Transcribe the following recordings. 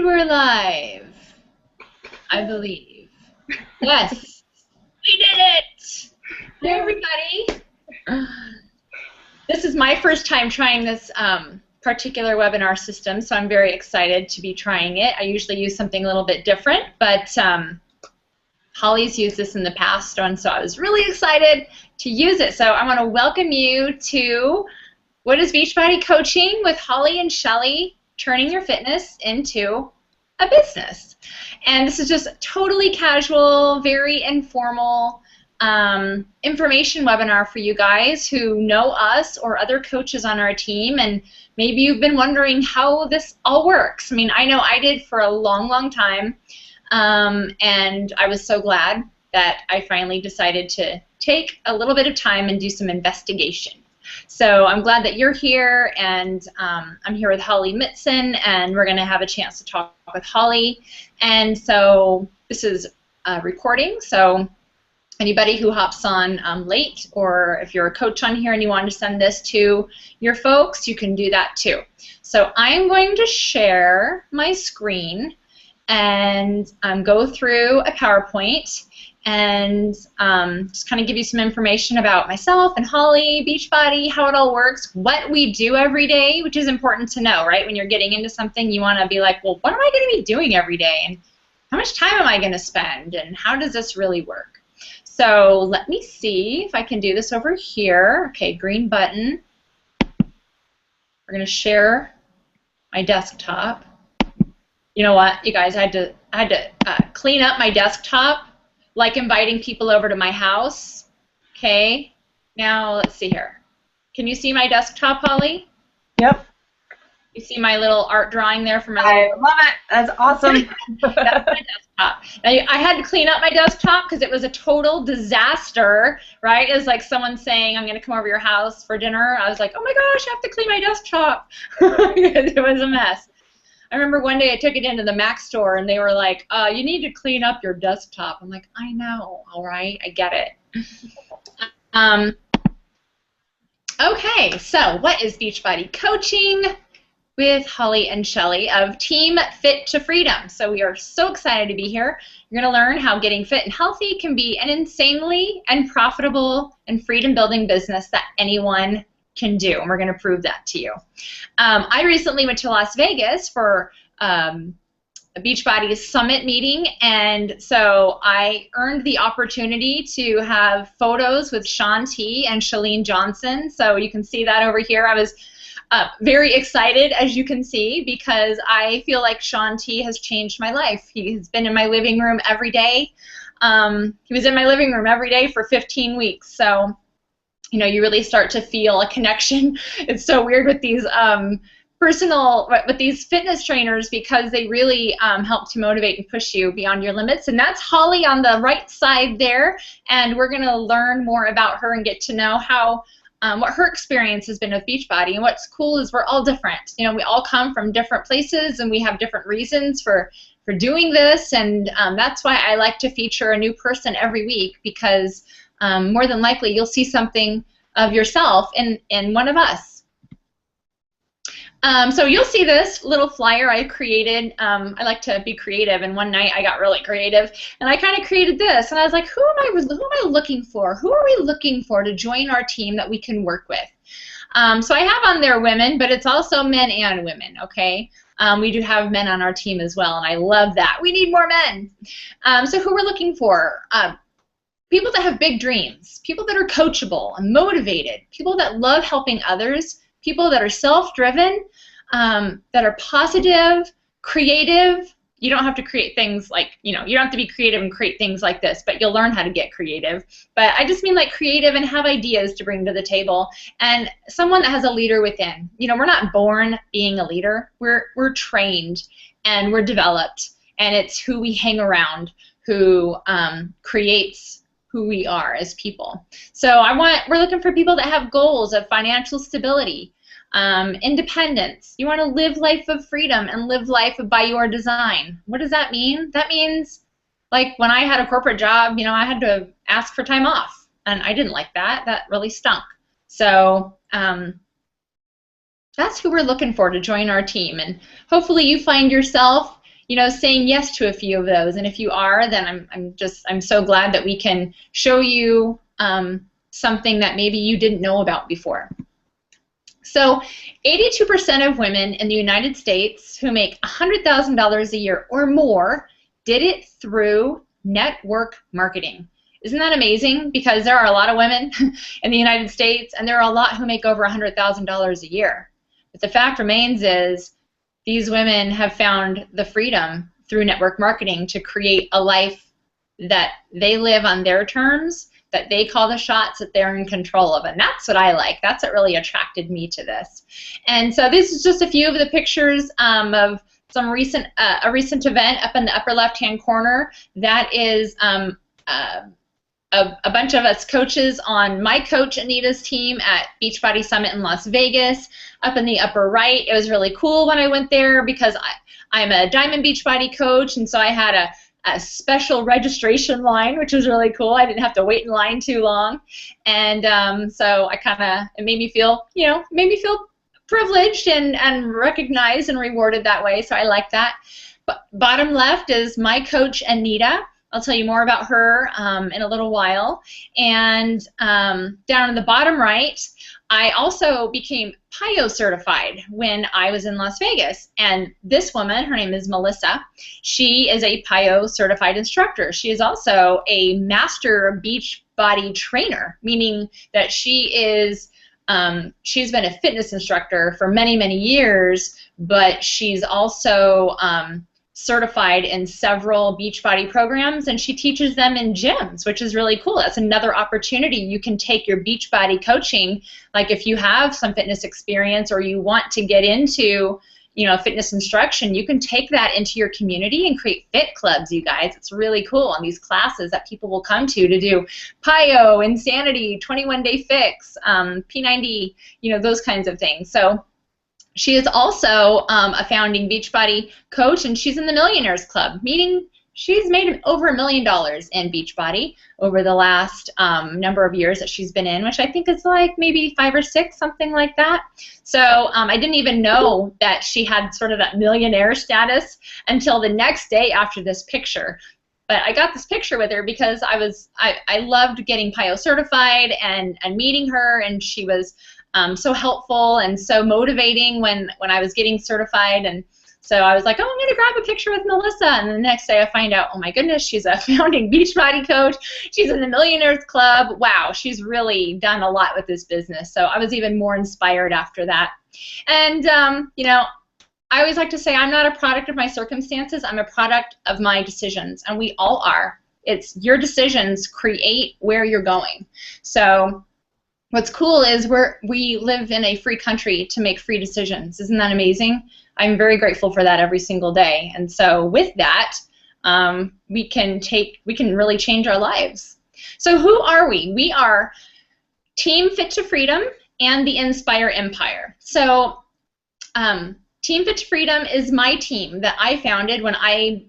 we're live, I believe. Yes, we did it! Hi, everybody. This is my first time trying this particular webinar system, so I'm very excited to be trying it. I usually use something a little bit different, but Holly's used this in the past, and so I was really excited to use it. So I want to welcome you to What is Beachbody Coaching with Holly and Shelley, turning your fitness into a business. And this is just totally casual, very informal information webinar for you guys who know us or other coaches on our team, and maybe you've been wondering how this all works. I mean, I know I did for a long, long time, and I was so glad that I finally decided to take a little bit of time and do some investigation. So I'm glad that you're here, and I'm here with Holly Mitson, and we're going to have a chance to talk with Holly. And so this is a recording, so anybody who hops on late, or if you're a coach on here and you want to send this to your folks, you can do that too. So I'm going to share my screen and go through a PowerPoint and just kind of give you some information about myself and Holly, Beachbody, how it all works, what we do every day, which is important to know, right? When you're getting into something, you want to be like, well, what am I going to be doing every day, and how much time am I going to spend, and how does this really work? So let me see if I can do this over here. Okay, green button. We're going to share my desktop. You know what, you guys, I had to clean up my desktop, like inviting people over to my house. Okay, now let's see here. Can you see my desktop, Holly? Yep. You see my little art drawing there for my I love it. That's awesome. That's my desktop. Now, I had to clean up my desktop because it was a total disaster, right? It was like someone saying, I'm going to come over to your house for dinner. I was like, oh my gosh, I have to clean my desktop. It was a mess. I remember one day I took it into the Mac store, and they were like, you need to clean up your desktop. I'm like, I know, all right, I get it. Okay, so what is Beachbody Coaching with Holly and Shelley of Team Fit to Freedom? So we are so excited to be here. You're going to learn how getting fit and healthy can be an insanely and profitable and freedom-building business that anyone can do, and we're going to prove that to you. I recently went to Las Vegas for a Beachbody Summit meeting, and so I earned the opportunity to have photos with Shaun T and Chalene Johnson, so you can see that over here. I was very excited, as you can see, because I feel like Shaun T has changed my life. He's been in my living room every day. He was in my living room every day for 15 weeks, so you know, you really start to feel a connection. It's so weird with these with these fitness trainers, because they really help to motivate and push you beyond your limits. And that's Holly on the right side there, and we're going to learn more about her and get to know how what her experience has been with Beachbody. And what's cool is we're all different. You know, we all come from different places, and we have different reasons for doing this, and that's why I like to feature a new person every week, because more than likely you'll see something of yourself in one of us. So you'll see this little flyer I created. I like to be creative, and one night I got really creative, and I kind of created this, and I was like, who am I looking for? Who are we looking for to join our team that we can work with? So I have on there women, but it's also men and women, okay? We do have men on our team as well, and I love that. We need more men. So who we're looking for? People that have big dreams, people that are coachable and motivated, people that love helping others, people that are self-driven, that are positive, creative. You don't have to create things like, you know, you don't have to be creative and create things like this, but you'll learn how to get creative. But I just mean like creative and have ideas to bring to the table, and someone that has a leader within. You know, we're not born being a leader. We're trained and we're developed, and it's who we hang around who creates who we are as people. So we're looking for people that have goals of financial stability, independence. You want to live life of freedom and live life by your design. What does that mean? That means, like, when I had a corporate job, you know, I had to ask for time off, and I didn't like that. That really stunk. So that's who we're looking for to join our team, and hopefully you find yourself saying yes to a few of those. And if you are, then I'm so glad that we can show you something that maybe you didn't know about before. So 82% of women in the United States who make $100,000 a year or more did it through network marketing. Isn't that amazing? Because there are a lot of women in the United States, and there are a lot who make over $100,000 a year. But the fact remains is these women have found the freedom through network marketing to create a life that they live on their terms, that they call the shots, that they're in control of. And that's what I like. That's what really attracted me to this. And so this is just a few of the pictures of some recent a recent event up in the upper left-hand corner. That is a bunch of us coaches on my coach Anita's team at Beachbody Summit in Las Vegas. Up in the upper right, it was really cool when I went there because I'm a Diamond Beachbody coach, and so I had a special registration line, which was really cool. I didn't have to wait in line too long, and so it made me feel, privileged and recognized and rewarded that way. So I like that. But bottom left is my coach Anita. I'll tell you more about her in a little while. And down in the bottom right, I also became PIO certified when I was in Las Vegas. And this woman, her name is Melissa, she is a PIO certified instructor. She is also a master Beachbody trainer, meaning that she's been a fitness instructor for many, many years, but she's also certified in several Beachbody programs, and she teaches them in gyms, which is really cool. That's another opportunity. You can take your Beachbody coaching, like if you have some fitness experience or you want to get into fitness instruction, you can take that into your community and create fit clubs, you guys. It's really cool on these classes that people will come to do PIO, Insanity, 21-Day Fix, P90, those kinds of things. So she is also a founding Beachbody coach, and she's in the Millionaires Club, meaning she's made over $1 million in Beachbody over the last number of years that she's been in, which I think is like maybe 5 or 6, something like that. So I didn't even know that she had sort of that millionaire status until the next day after this picture. But I got this picture with her because I loved getting PIO certified and meeting her, and she was so helpful and so motivating when I was getting certified. And so I was like, oh, I'm going to grab a picture with Melissa. And the next day I find out, oh my goodness, she's a founding Beachbody coach. She's in the Millionaires Club. Wow, she's really done a lot with this business. So I was even more inspired after that. And, I always like to say I'm not a product of my circumstances. I'm a product of my decisions, and we all are. It's your decisions create where you're going. So what's cool is we live in a free country to make free decisions. Isn't that amazing? I'm very grateful for that every single day. And so with that, we can really change our lives. So who are we? We are Team Fit to Freedom and the Inspire Empire. So Team Fit to Freedom is my team that I founded when I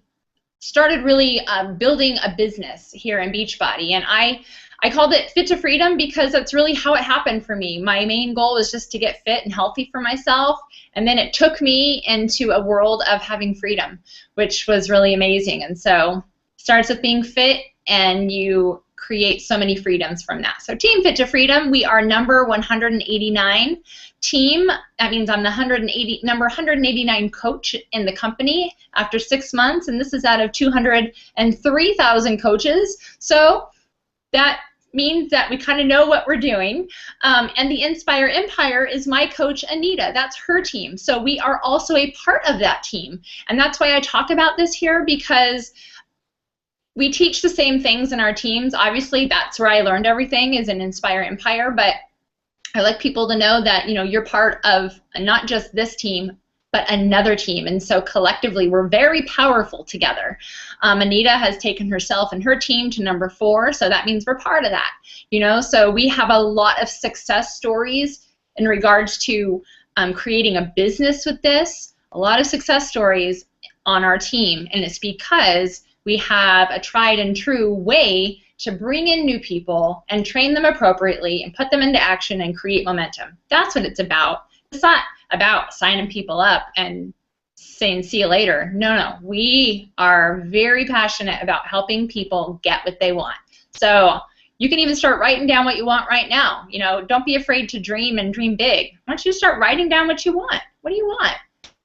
started really building a business here in Beachbody. And I called it Fit to Freedom because that's really how it happened for me. My main goal was just to get fit and healthy for myself, and then it took me into a world of having freedom, which was really amazing. And so it starts with being fit, and you create so many freedoms from that. So Team Fit to Freedom, we are number 189 team. That means I'm the number 189 coach in the company after 6 months, and this is out of 203,000 coaches. So that means that we kind of know what we're doing. And the Inspire Empire is my coach, Anita. That's her team. So we are also a part of that team. And that's why I talk about this here, because we teach the same things in our teams. Obviously, that's where I learned everything, is in Inspire Empire. But I like people to know that, you're part of not just this team, but another team. And so collectively, we're very powerful together. Anita has taken herself and her team to number 4, so that means we're part of that. So we have a lot of success stories in regards to creating a business with this, a lot of success stories on our team, and it's because we have a tried and true way to bring in new people and train them appropriately and put them into action and create momentum. That's what it's about. It's not about signing people up and saying see you later. No, we are very passionate about helping people get what they want. So you can even start writing down what you want right now. You know, don't be afraid to dream and dream big. Why don't you start writing down what you want? What do you want?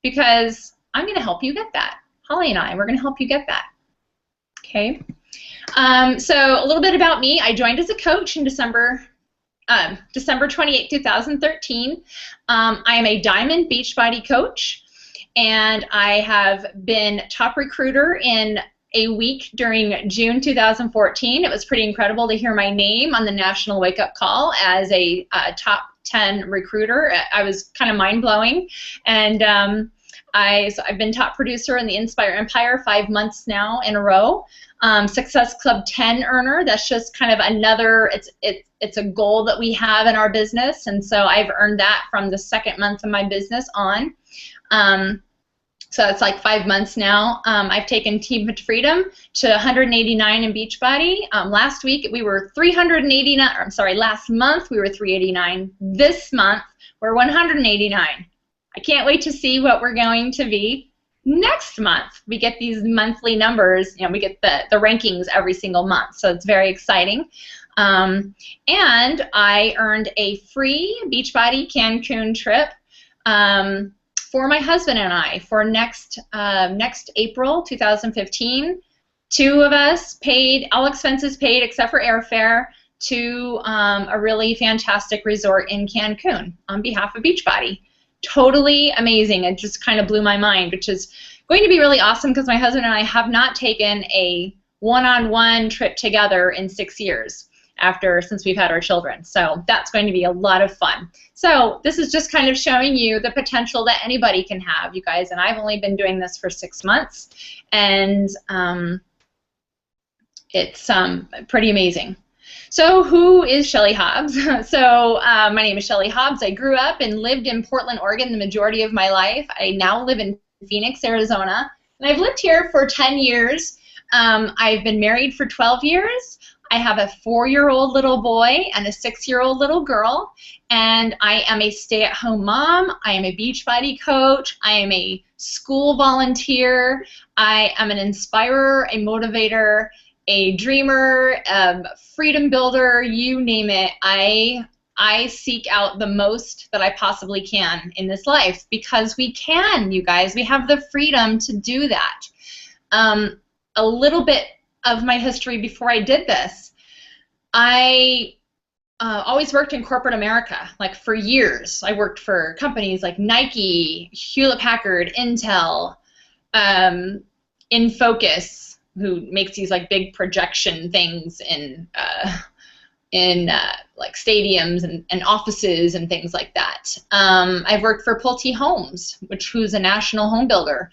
Because I'm going to help you get that. Holly and we're going to help you get that. Okay. So a little bit about me. I joined as a coach in December 28, 2013. I am a Diamond Beachbody coach, and I have been top recruiter in a week during June 2014. It was pretty incredible to hear my name on the national wake-up call as a top 10 recruiter. I was kind of mind-blowing. And so I've been top producer in the Inspire Empire 5 months now in a row. Success Club 10 earner. That's just kind of another, it's a goal that we have in our business. And so I've earned that from the second month of my business on. So it's like 5 months now. I've taken Team Freedom to 189 in Beachbody. Last week we were 389, I'm sorry, last month we were 389. This month we're 189. I can't wait to see what we're going to be next month. We get these monthly numbers, you know, we get the rankings every single month, so it's very exciting. And I earned a free Beachbody Cancun trip for my husband and I for next April 2015. 2 of us paid, all expenses paid except for airfare, to a really fantastic resort in Cancun on behalf of Beachbody. Totally amazing. It just kind of blew my mind, which is going to be really awesome because my husband and I have not taken a one-on-one trip together in 6 years since we've had our children. So that's going to be a lot of fun. So this is just kind of showing you the potential that anybody can have, you guys. And I've only been doing this for 6 months, and it's pretty amazing. So who is Shelley Hobbs? So my name is Shelley Hobbs. I grew up and lived in Portland, Oregon the majority of my life. I now live in Phoenix, Arizona, and I've lived here for 10 years. I've been married for 12 years. I have a 4-year-old little boy and a 6-year-old little girl, and I am a stay-at-home mom. I am a Beachbody coach. I am a school volunteer. I am an inspirer, a motivator, a dreamer, freedom builder, you name it. I seek out the most that I possibly can in this life because we can, you guys. We have the freedom to do that. A little bit of my history before I did this. I always worked in corporate America, like for years. I worked for companies like Nike, Hewlett-Packard, Intel, InFocus, who makes these like big projection things in like stadiums and offices and things like that. I've worked for Pulte Homes, who's a national home builder.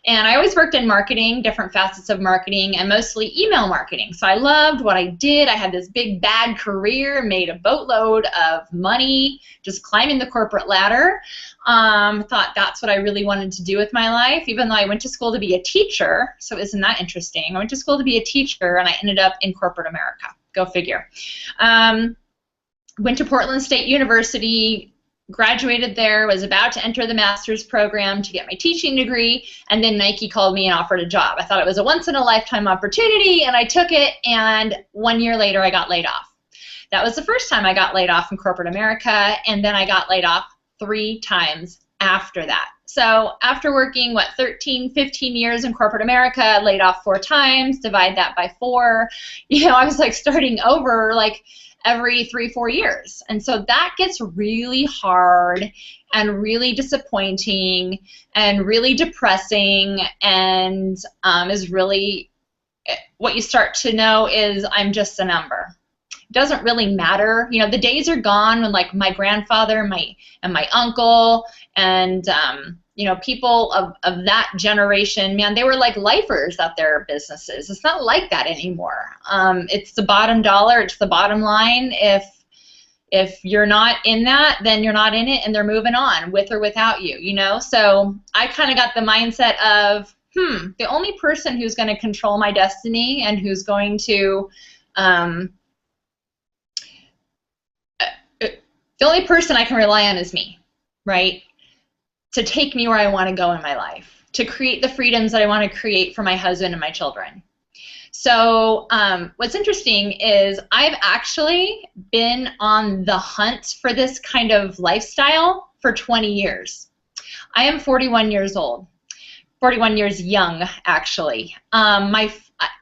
And I always worked in marketing, different facets of marketing, and mostly email marketing. So I loved what I did. I had this big bad career, made a boatload of money, just climbing the corporate ladder. Thought that's what I really wanted to do with my life, even though I went to school to be a teacher. So isn't that interesting? I went to school to be a teacher, and I ended up in corporate America. Go figure. Went to Portland State University, graduated there, was about to enter the master's program to get my teaching degree, and then Nike called me and offered a job. I thought it was a once-in-a-lifetime opportunity, and I took it, and 1 year later I got laid off. That was the first time I got laid off from corporate America, and then I got laid off 3 times after that. So after working, 13, 15 years in corporate America, laid off 4 times, divide that by 4, I was like starting over like every 3-4 years. And so that gets really hard and really disappointing and really depressing, and is really what you start to know is I'm just a number. It doesn't really matter. The days are gone when like my grandfather and my uncle and people of that generation, man, they were like lifers at their businesses. It's not like that anymore. It's the bottom dollar. It's the bottom line. If you're not in that, then you're not in it, and they're moving on with or without you, So I kind of got the mindset of, the only person who's going to control my destiny and who's going to, the only person I can rely on is me, right? To take me where I want to go in my life. to create the freedoms that I want to create for my husband and my children. So what's interesting is I've actually been on the hunt for this kind of lifestyle for 20 years. I am 41 years old. 41 years young, actually. And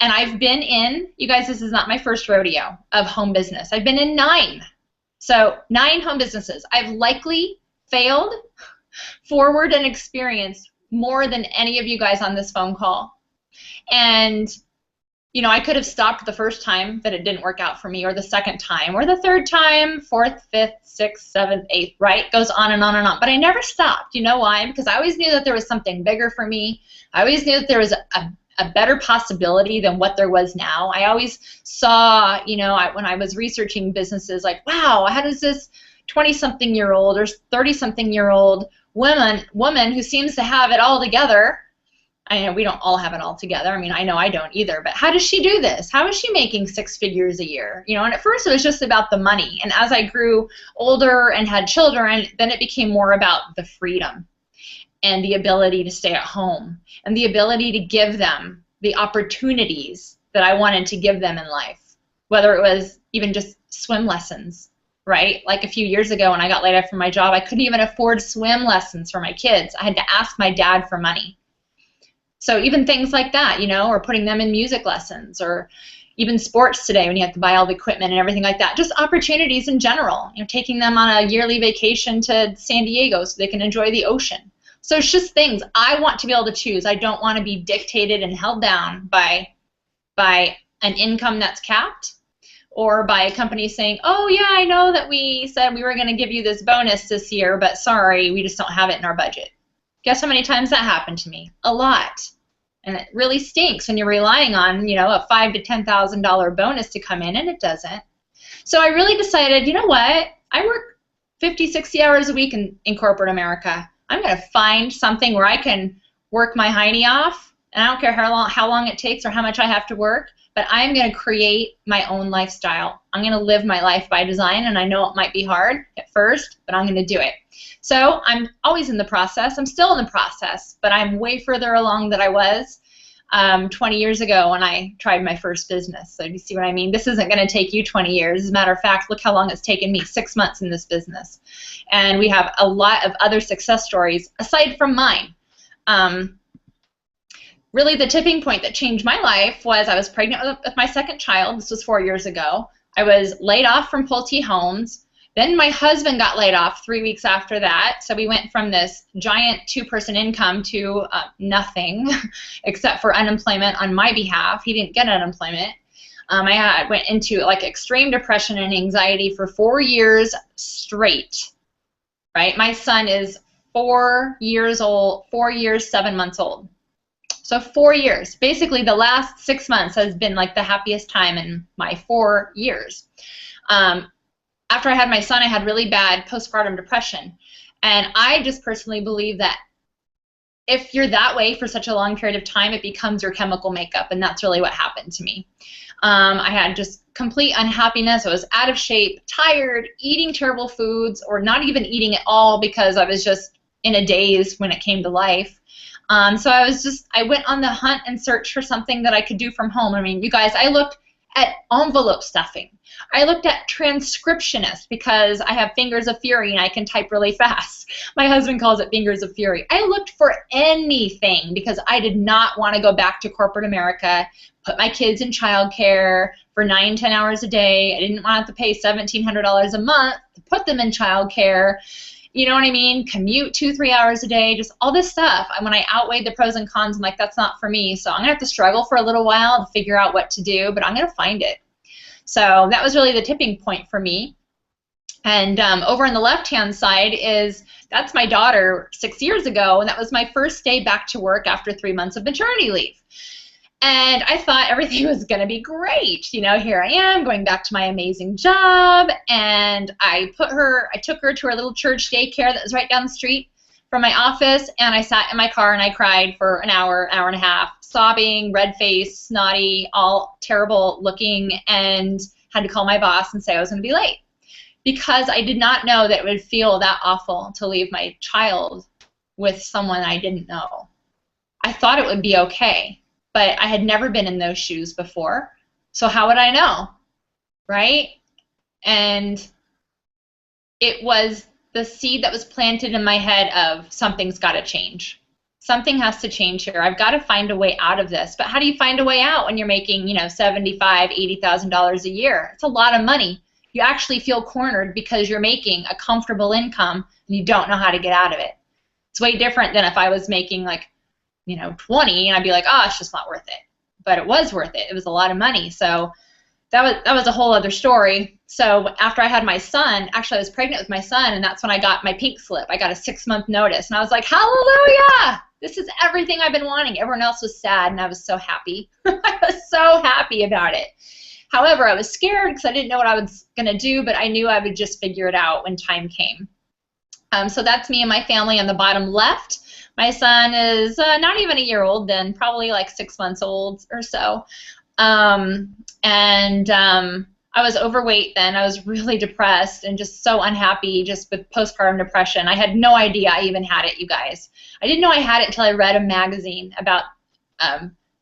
I've been in, you guys, this is not my first rodeo of home business. I've been in 9. So 9 home businesses. I've likely failed, forward, and experienced more than any of you guys on this phone call. And, you know, I could have stopped the first time that it didn't work out for me, or the second time, or the third time, 4th, 5th, 6th, 7th, 8th, right? Goes on and on and on. But I never stopped. You know why? Because I always knew that there was something bigger for me. I always knew that there was a better possibility than what there was now. I always saw, you know, when I was researching businesses, like, wow, how does this 20-something-year-old or 30-something-year-old woman who seems to have it all together, I know we don't all have it all together. I mean, I know I don't either, but how does she do this? How is she making 6 figures a year? You know, and at first it was just about the money. And as I grew older and had children, then it became more about the freedom and the ability to stay at home and the ability to give them the opportunities that I wanted to give them in life, whether it was even just swim lessons, right? Like a few years ago when I got laid off from my job, I couldn't even afford swim lessons for my kids. I had to ask my dad for money. So even things like that, you know, or putting them in music lessons, or even sports today when you have to buy all the equipment and everything like that. Just opportunities in general, you know, taking them on a yearly vacation to San Diego so they can enjoy the ocean. So it's just things I want to be able to choose. I don't want to be dictated and held down by an income that's capped, or by a company saying, oh yeah, I know that we said we were going to give you this bonus this year, but sorry, we just don't have it in our budget. Guess how many times that happened to me? A lot. And it really stinks when you're relying on, you know, a $5,000 to $10,000 bonus to come in, and it doesn't. So I really decided, you know what? I work 50, 60 hours a week in corporate America. I'm going to find something where I can work my hiney off, and I don't care how long it takes or how much I have to work, but I'm going to create my own lifestyle. I'm going to live my life by design, and I know it might be hard at first, but I'm going to do it. So I'm always in the process. I'm still in the process, but I'm way further along than I was 20 years ago when I tried my first business. So you see what I mean? This isn't going to take you 20 years. As a matter of fact, look how long it's taken me, 6 months in this business. And we have a lot of other success stories aside from mine. Really the tipping point that changed my life was I was pregnant with my second child. This was 4 years ago. I was laid off from Pulte Homes. Then my husband got laid off 3 weeks after that, so we went from this giant 2-person income to nothing except for unemployment on my behalf. He didn't get unemployment. I went into like extreme depression and anxiety for 4 years straight, right? My son is 4 years old, 4 years, 7 months old. So 4 years. Basically the last 6 months has been like the happiest time in my 4 years. After I had my son, I had really bad postpartum depression. And I just personally believe that if you're that way for such a long period of time, it becomes your chemical makeup, and that's really what happened to me. I had just complete unhappiness. I was out of shape, tired, eating terrible foods, or not even eating at all because I was just in a daze when it came to life. So I went on the hunt and search for something that I could do from home. I mean, you guys, I looked at envelope stuffing. I looked at transcriptionist because I have fingers of fury and I can type really fast. My husband calls it fingers of fury. I looked for anything because I did not want to go back to corporate America, put my kids in childcare for 9, 10 hours a day. I didn't want to pay $1,700 a month to put them in childcare. You know what I mean? Commute 2, 3 hours a day, just all this stuff. And when I outweighed the pros and cons, I'm like, that's not for me. So I'm going to have to struggle for a little while to figure out what to do, but I'm going to find it. So that was really the tipping point for me. And over on the left-hand side that's my daughter 6 years ago, and that was my first day back to work after 3 months of maternity leave. And I thought everything was going to be great. You know, here I am going back to my amazing job, and I took her to her little church daycare that was right down the street from my office, and I sat in my car and I cried for an hour, hour and a half, sobbing, red-faced, snotty, all terrible looking, and had to call my boss and say I was going to be late because I did not know that it would feel that awful to leave my child with someone I didn't know. I thought it would be okay, but I had never been in those shoes before. So how would I know, right? And it was the seed that was planted in my head of something's got to change. Something has to change here. I've got to find a way out of this. But how do you find a way out when you're making, you know, $75,000, $80,000 a year? It's a lot of money. You actually feel cornered because you're making a comfortable income and you don't know how to get out of it. It's way different than if I was making like, you know, 20 and I'd be like, oh, it's just not worth it. But it was worth it. It was a lot of money. So that was a whole other story. So after I had my son, actually I was pregnant with my son, and that's when I got my pink slip. I got a 6-month notice, and I was like, hallelujah! This is everything I've been wanting. Everyone else was sad, and I was so happy. I was so happy about it. However, I was scared because I didn't know what I was going to do, but I knew I would just figure it out when time came. So that's me and my family on the bottom left. My son is not even a year old then, probably like 6 months old or so. I was overweight then. I was really depressed and just so unhappy just with postpartum depression. I had no idea I even had it, you guys. I didn't know I had it until I read a magazine about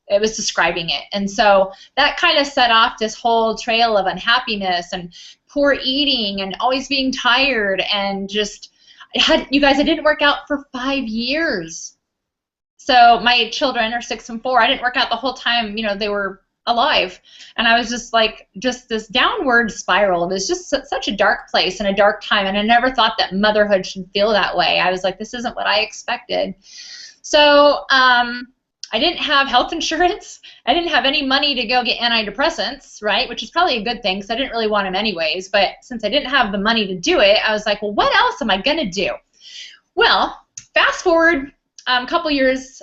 it was describing it. And so that kind of set off this whole trail of unhappiness and poor eating and always being tired and just, you guys, I didn't work out for 5 years. So my children are 6 and 4. I didn't work out the whole time, you know, they were alive. And I was just like, just this downward spiral. It was just such a dark place and a dark time. And I never thought that motherhood should feel that way. I was like, this isn't what I expected. So I didn't have health insurance. I didn't have any money to go get antidepressants, right? Which is probably a good thing because I didn't really want them anyways. But since I didn't have the money to do it, I was like, well, what else am I going to do? Well, fast forward a couple years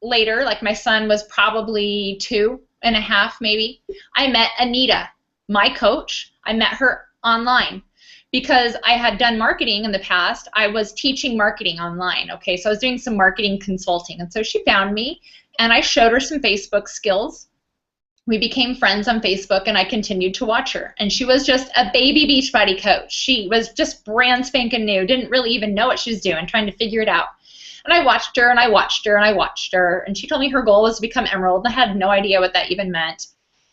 later, like my son was probably 2.5 maybe, I met Anita, my coach. I met her online because I had done marketing in the past. I was teaching marketing online, okay? So I was doing some marketing consulting, and so she found me, and I showed her some Facebook skills. We became friends on Facebook, and I continued to watch her, and she was just a baby Beachbody coach. She was just brand spanking new, didn't really even know what she was doing, trying to figure it out. And I watched her, and I watched her, and I watched her, and she told me her goal was to become Emerald. I had no idea what that even meant.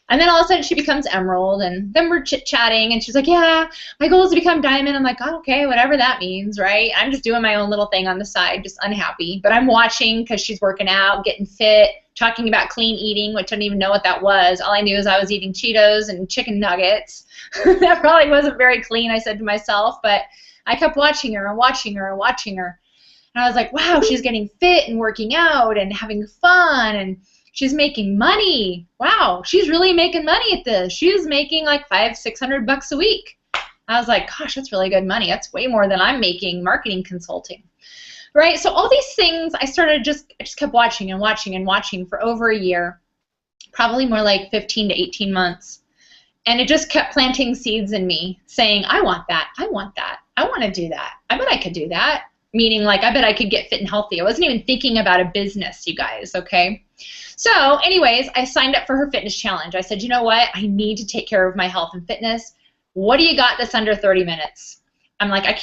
And then all of a sudden she becomes Emerald, and then we're chit-chatting, and she's like, yeah, my goal is to become Diamond. I'm like, oh, okay, whatever that means, right? I'm just doing my own little thing on the side, just unhappy. But I'm watching because she's working out, getting fit, talking about clean eating, which I didn't even know what that was. All I knew is I was eating Cheetos and chicken nuggets. That probably wasn't very clean, I said to myself, but I kept watching her and watching her and watching her. And I was like, wow, she's getting fit and working out and having fun, and she's making money. Wow, she's really making money at this. She's making like $500-600 a week. I was like, gosh, that's really good money. That's way more than I'm making marketing consulting, right? So all these things, I just kept watching and watching and watching for over a year, probably more like 15 to 18 months. And it just kept planting seeds in me, saying, I want that. I want that. I want to do that. I bet I could do that. Meaning, like, I bet I could get fit and healthy. I wasn't even thinking about a business, you guys, okay? So, anyways, I signed up for her fitness challenge. I said, you know what? I need to take care of my health and fitness. What do you got that's under 30 minutes? I'm like, I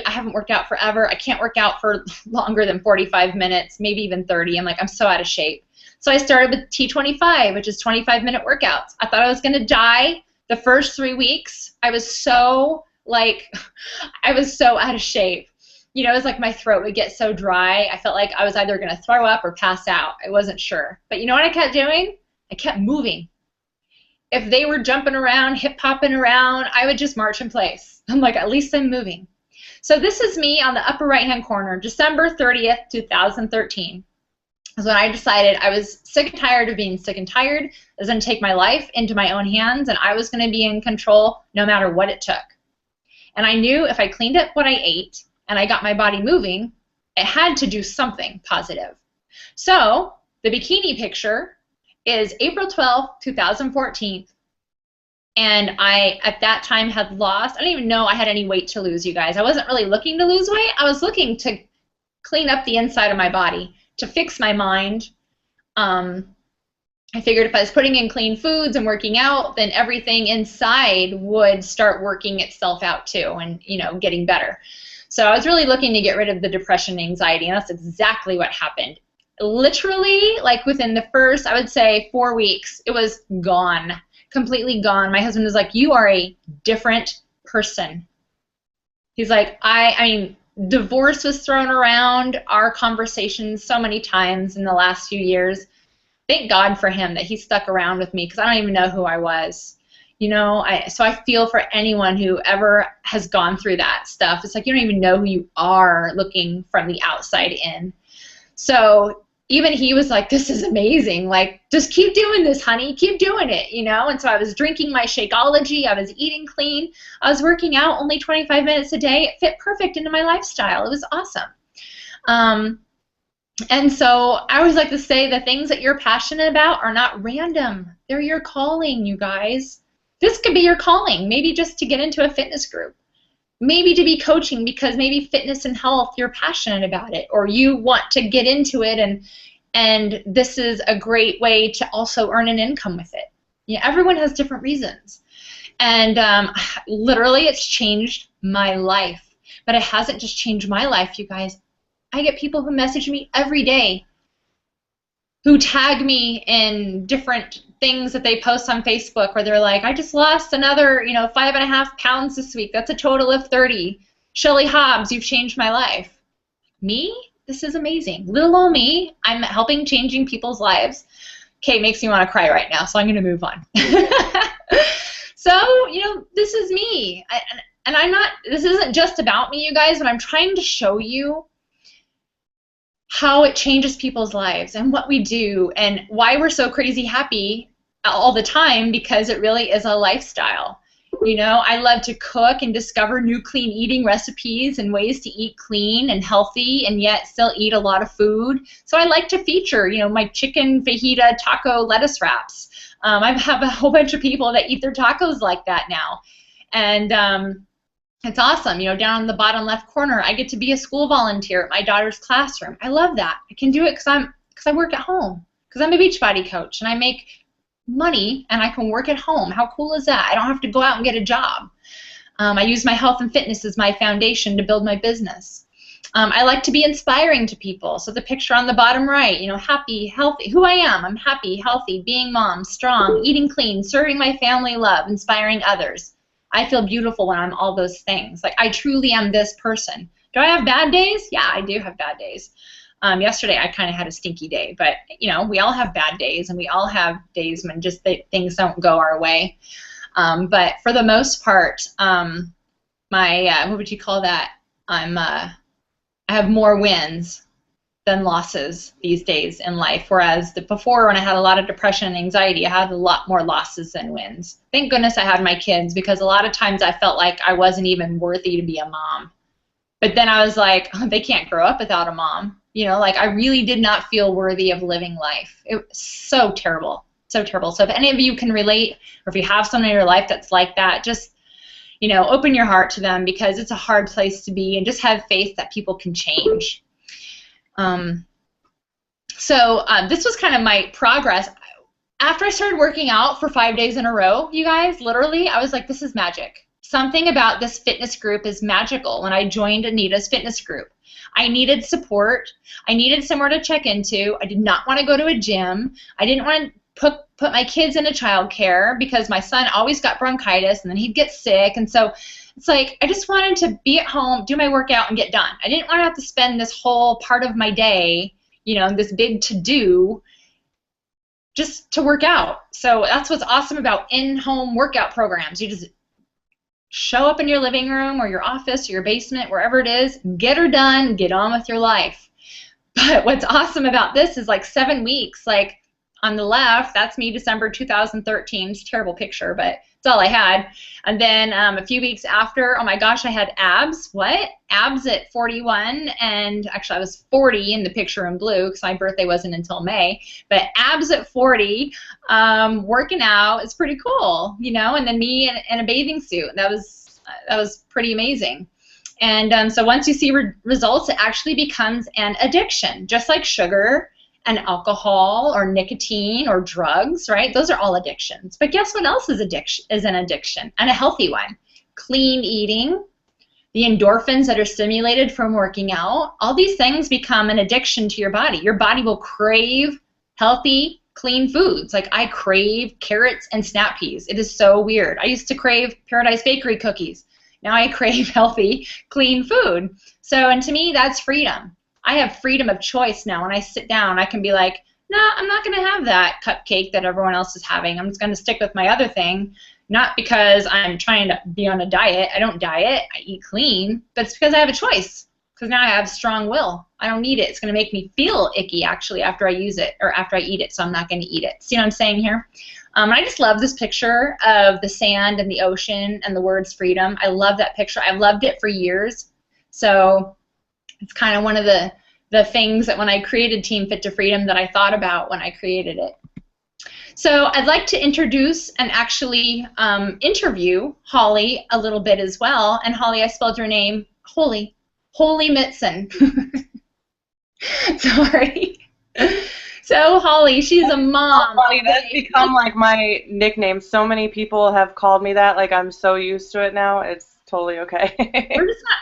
haven't worked out forever. I can't work out for longer than 45 minutes, maybe even 30. I'm like, I'm so out of shape. So I started with T25, which is 25-minute workouts. I thought I was going to die the first 3 weeks. I was so out of shape. You know, it was like my throat would get so dry. I felt like I was either going to throw up or pass out. I wasn't sure. But you know what I kept doing? I kept moving. If they were jumping around, hip-hopping around, I would just march in place. I'm like, at least I'm moving. So this is me on the upper right-hand corner, December 30th, 2013. Is when I decided I was sick and tired of being sick and tired. I was going to take my life into my own hands, and I was going to be in control no matter what it took. And I knew if I cleaned up what I ate, and I got my body moving, it had to do something positive. So the bikini picture is April 12th, 2014, and I, at that time, had lost, I don't even know I had any weight to lose, you guys. I wasn't really looking to lose weight. I was looking to clean up the inside of my body, to fix my mind. I figured if I was putting in clean foods and working out, then everything inside would start working itself out too and, you know, getting better. So I was really looking to get rid of the depression and anxiety, and that's exactly what happened. literally, like within the first, I would say 4 weeks, it was gone, completely gone. My husband was like, you are a different person. He's like, I mean, divorce was thrown around our conversations so many times in the last few years. Thank God for him that he stuck around with me, because I don't even know who I was. You know, so I feel for anyone who ever has gone through that stuff. It's like you don't even know who you are looking from the outside in. So even he was like, this is amazing. Like, just keep doing this, honey. Keep doing it, you know? And so I was drinking my Shakeology. I was eating clean. I was working out only 25 minutes a day. It fit perfect into my lifestyle. It was awesome. And so I always like to say the things that you're passionate about are not random. They're your calling, you guys. This could be your calling, maybe just to get into a fitness group. Maybe to be coaching because maybe fitness and health, you're passionate about it, or you want to get into it, and this is a great way to also earn an income with it. Yeah, everyone has different reasons. And literally it's changed my life. But it hasn't just changed my life, you guys. I get people who message me every day, who tag me in different things that they post on Facebook, where they're like, I just lost another, 5.5 pounds this week. That's a total of 30. Shelley Hobbs, you've changed my life. Me? This is amazing. Little old me. I'm helping changing people's lives. Okay, makes me want to cry right now, so I'm going to move on. So, this is me. And I'm not, this isn't just about me, you guys, but I'm trying to show you how it changes people's lives and what we do and why we're so crazy happy all the time, because it really is a lifestyle. I love to cook and discover new clean eating recipes and ways to eat clean and healthy and yet still eat a lot of food. So I like to feature, my chicken fajita taco lettuce wraps. I have a whole bunch of people that eat their tacos like that now. And it's awesome. Down in the bottom left corner, I get to be a school volunteer at my daughter's classroom. I love that. I can do it because I work at home, because I'm a Beachbody coach and I make money and I can work at home. How cool is that? I don't have to go out and get a job. I use my health and fitness as my foundation to build my business. I like to be inspiring to people. So the picture on the bottom right, happy, healthy, who I am. I'm happy, healthy, being mom, strong, eating clean, serving my family, love, inspiring others. I feel beautiful when I'm all those things. Like, I truly am this person. Do I have bad days? Yeah, I do have bad days. Yesterday, I kind of had a stinky day. But, we all have bad days, and we all have days when just things don't go our way. But for the most part, what would you call that? I have more wins than losses these days in life, whereas before, when I had a lot of depression and anxiety, I had a lot more losses than wins. Thank goodness I had my kids, because a lot of times I felt like I wasn't even worthy to be a mom. But then I was like, oh, they can't grow up without a mom. Like, I really did not feel worthy of living life. It was so terrible, so terrible. So if any of you can relate, or if you have someone in your life that's like that, just open your heart to them, because it's a hard place to be, and just have faith that people can change. So this was kind of my progress. After I started working out for 5 days in a row, you guys, literally, I was like, this is magic. Something about this fitness group is magical. When I joined Anita's fitness group, I needed support. I needed somewhere to check into. I did not want to go to a gym. I didn't want to put my kids into childcare, because my son always got bronchitis and then he'd get sick. And so it's like, I just wanted to be at home, do my workout, and get done. I didn't want to have to spend this whole part of my day, this big to-do, just to work out. So that's what's awesome about in-home workout programs. You just show up in your living room or your office or your basement, wherever it is, get her done, get on with your life. But what's awesome about this is, like, 7 weeks, like, on the left, that's me, December 2013. It's a terrible picture, but it's all I had. And then a few weeks after, oh my gosh, I had abs. What? Abs at 41, and actually I was 40 in the picture in blue, because my birthday wasn't until May. But abs at 40, working out is pretty cool, And then me in a bathing suit. That was pretty amazing. And so once you see results, it actually becomes an addiction, just like sugar and alcohol or nicotine or drugs, right? Those are all addictions. But guess what else is an addiction, and a healthy one? Clean eating, the endorphins that are stimulated from working out, all these things become an addiction to your body. Your body will crave healthy, clean foods. Like I crave carrots and snap peas. It is so weird. I used to crave Paradise Bakery cookies. Now I crave healthy, clean food. So, and to me, that's freedom. I have freedom of choice now. When I sit down, I can be like, no, I'm not going to have that cupcake that everyone else is having. I'm just going to stick with my other thing. Not because I'm trying to be on a diet. I don't diet. I eat clean. But it's because I have a choice. Because now I have strong will. I don't need it. It's going to make me feel icky, actually, after I use it or after I eat it, so I'm not going to eat it. See what I'm saying here? I just love this picture of the sand and the ocean and the words freedom. I love that picture. I've loved it for years. So it's kind of one of the things that when I created Team Fit to Freedom that I thought about when I created it. So I'd like to introduce and actually interview Holly a little bit as well. And Holly, I spelled your name Holy Mitson. Sorry. So Holly, she's a mom. Holly, that's become like my nickname. So many people have called me that. Like I'm so used to it now. It's totally okay.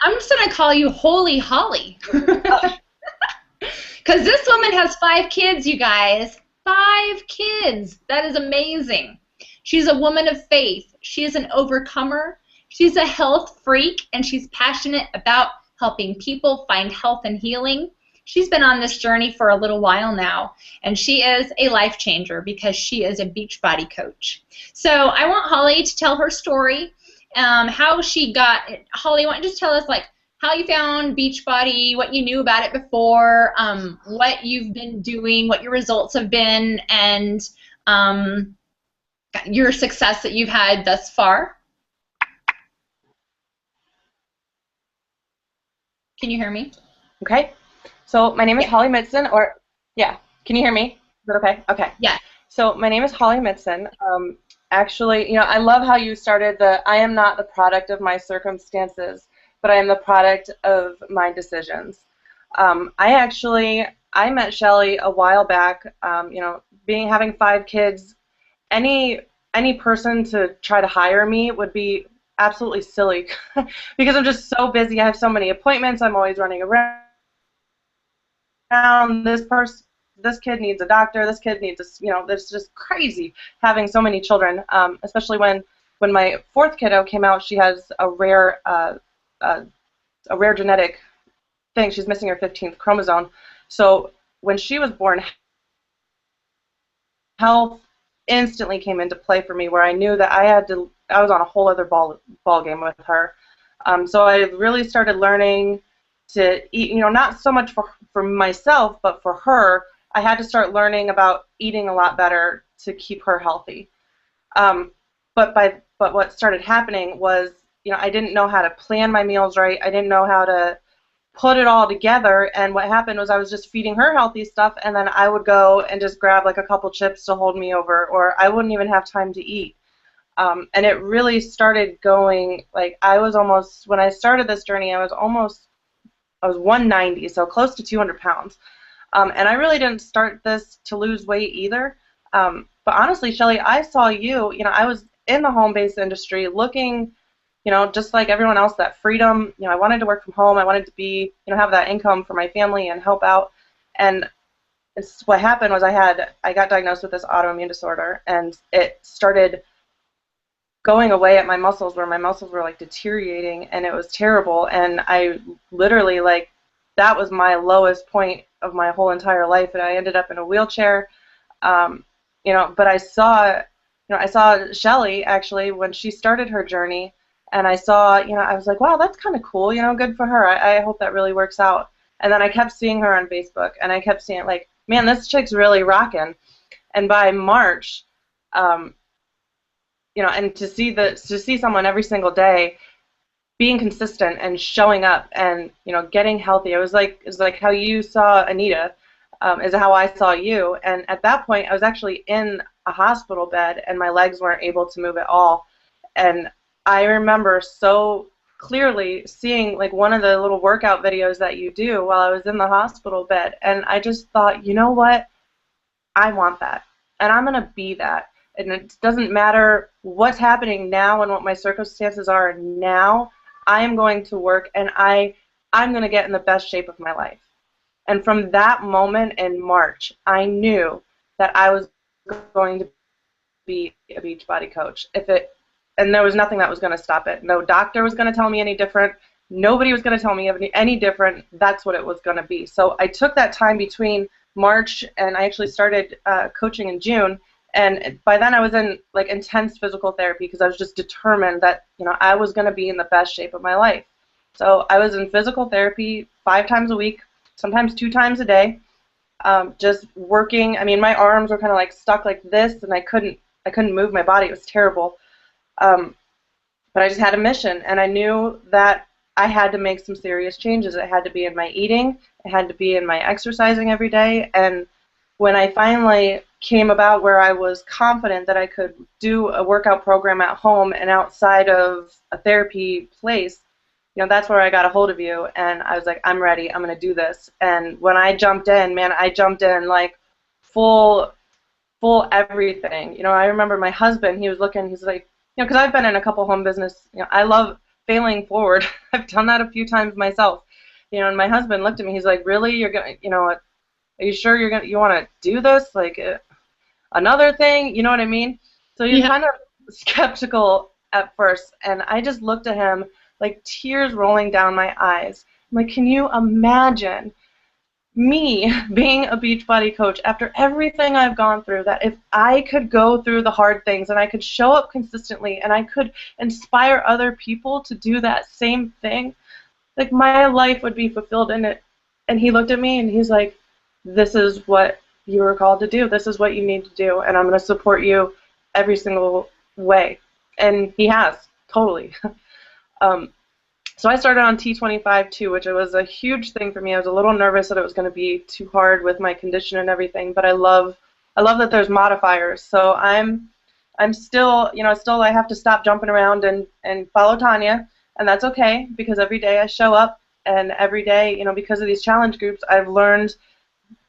I'm just gonna call you Holy Holly. Because this woman has 5 kids, you guys. 5 kids. That is amazing. She's a woman of faith. She is an overcomer. She's a health freak, and she's passionate about helping people find health and healing. She's been on this journey for a little while now, and she is a life changer because she is a Beachbody coach. So I want Holly to tell her story, how she got it. Holly, why don't you just tell us like how you found Beachbody, what you knew about it before, what you've been doing, what your results have been, and your success that you've had thus far. Can you hear me? Okay. So my name is Holly Mitson, or yeah, can you hear me? Is that okay? Okay. Yeah. So my name is Holly Mitson. Actually, I love how you started I am not the product of my circumstances, but I am the product of my decisions. I met Shelley a while back. Having 5 kids, any person to try to hire me would be absolutely silly because I'm just so busy. I have so many appointments. I'm always running around. This kid needs a doctor. This kid needs it's just crazy having so many children. Especially when my 4th kiddo came out, she has a rare genetic thing. She's missing her 15th chromosome. So when she was born, health instantly came into play for me, where I knew that I was on a whole other ball game with her. So I really started learning to eat, not so much for myself, but for her. I had to start learning about eating a lot better to keep her healthy. But what started happening was, I didn't know how to plan my meals right. I didn't know how to put it all together, and what happened was I was just feeding her healthy stuff, and then I would go and just grab like a couple chips to hold me over, or I wouldn't even have time to eat. And it really started going, like when I started this journey, I was 190, so close to 200 pounds. And I really didn't start this to lose weight either. But honestly, Shelley, I saw you, I was in the home-based industry looking, just like everyone else, that freedom. I wanted to work from home. I wanted to be, have that income for my family and help out. And what happened was I got diagnosed with this autoimmune disorder, and it started going away at my muscles, where my muscles were like deteriorating, and it was terrible. And I literally, like, that was my lowest point of my whole entire life, and I ended up in a wheelchair. But I saw Shelley actually when she started her journey, and I saw, I was like, wow, that's kind of cool, good for her. I hope that really works out. And then I kept seeing her on Facebook, and I kept seeing, like, man, this chick's really rocking. And by March, and to see someone every single day being consistent and showing up and getting healthy, it was like how you saw Anita, is how I saw you. And at that point, I was actually in a hospital bed, and my legs weren't able to move at all. And I remember so clearly seeing like one of the little workout videos that you do while I was in the hospital bed, and I just thought, you know what, I want that, and I'm gonna be that. And it doesn't matter what's happening now and what my circumstances are now, I am going to work, and I'm going to get in the best shape of my life. And from that moment in March, I knew that I was going to be a Beachbody coach. And there was nothing that was going to stop it. No doctor was going to tell me any different. Nobody was going to tell me any different. That's what it was going to be. So I took that time between March, and I actually started coaching in June. And by then I was in like intense physical therapy because I was just determined that, you know, I was going to be in the best shape of my life. So I was in physical therapy 5 times a week, sometimes 2 times a day, just working. I mean, my arms were kind of like stuck like this, and I couldn't move my body. It was terrible. But I just had a mission, and I knew that I had to make some serious changes. It had to be in my eating. It had to be in my exercising every day. And when I finally came about where I was confident that I could do a workout program at home and outside of a therapy place, you know, that's where I got a hold of you, and I was like, I'm ready. I'm going to do this. And when I jumped in, man, I jumped in like full everything. You know, I remember my husband, he was looking, he's like, you know, because I've been in a couple home business, you know, I love failing forward. I've done that a few times myself. You know, and my husband looked at me, he's like, really? You're going to, you know, are you sure you want to do this? Like, another thing? You know what I mean? So he was kind of skeptical at first, and I just looked at him like tears rolling down my eyes. I'm like, can you imagine me being a Beachbody coach after everything I've gone through, that if I could go through the hard things and I could show up consistently and I could inspire other people to do that same thing, like my life would be fulfilled in it. And he looked at me and he's like, this is what you were called to do. This is what you need to do, and I'm going to support you every single way. And he has, totally. So I started on T25 too, which was a huge thing for me. I was a little nervous that it was going to be too hard with my condition and everything, but I love that there's modifiers. So I'm still, you know, I have to stop jumping around and follow Tanya, and that's okay because every day I show up, and every day, you know, because of these challenge groups, I've learned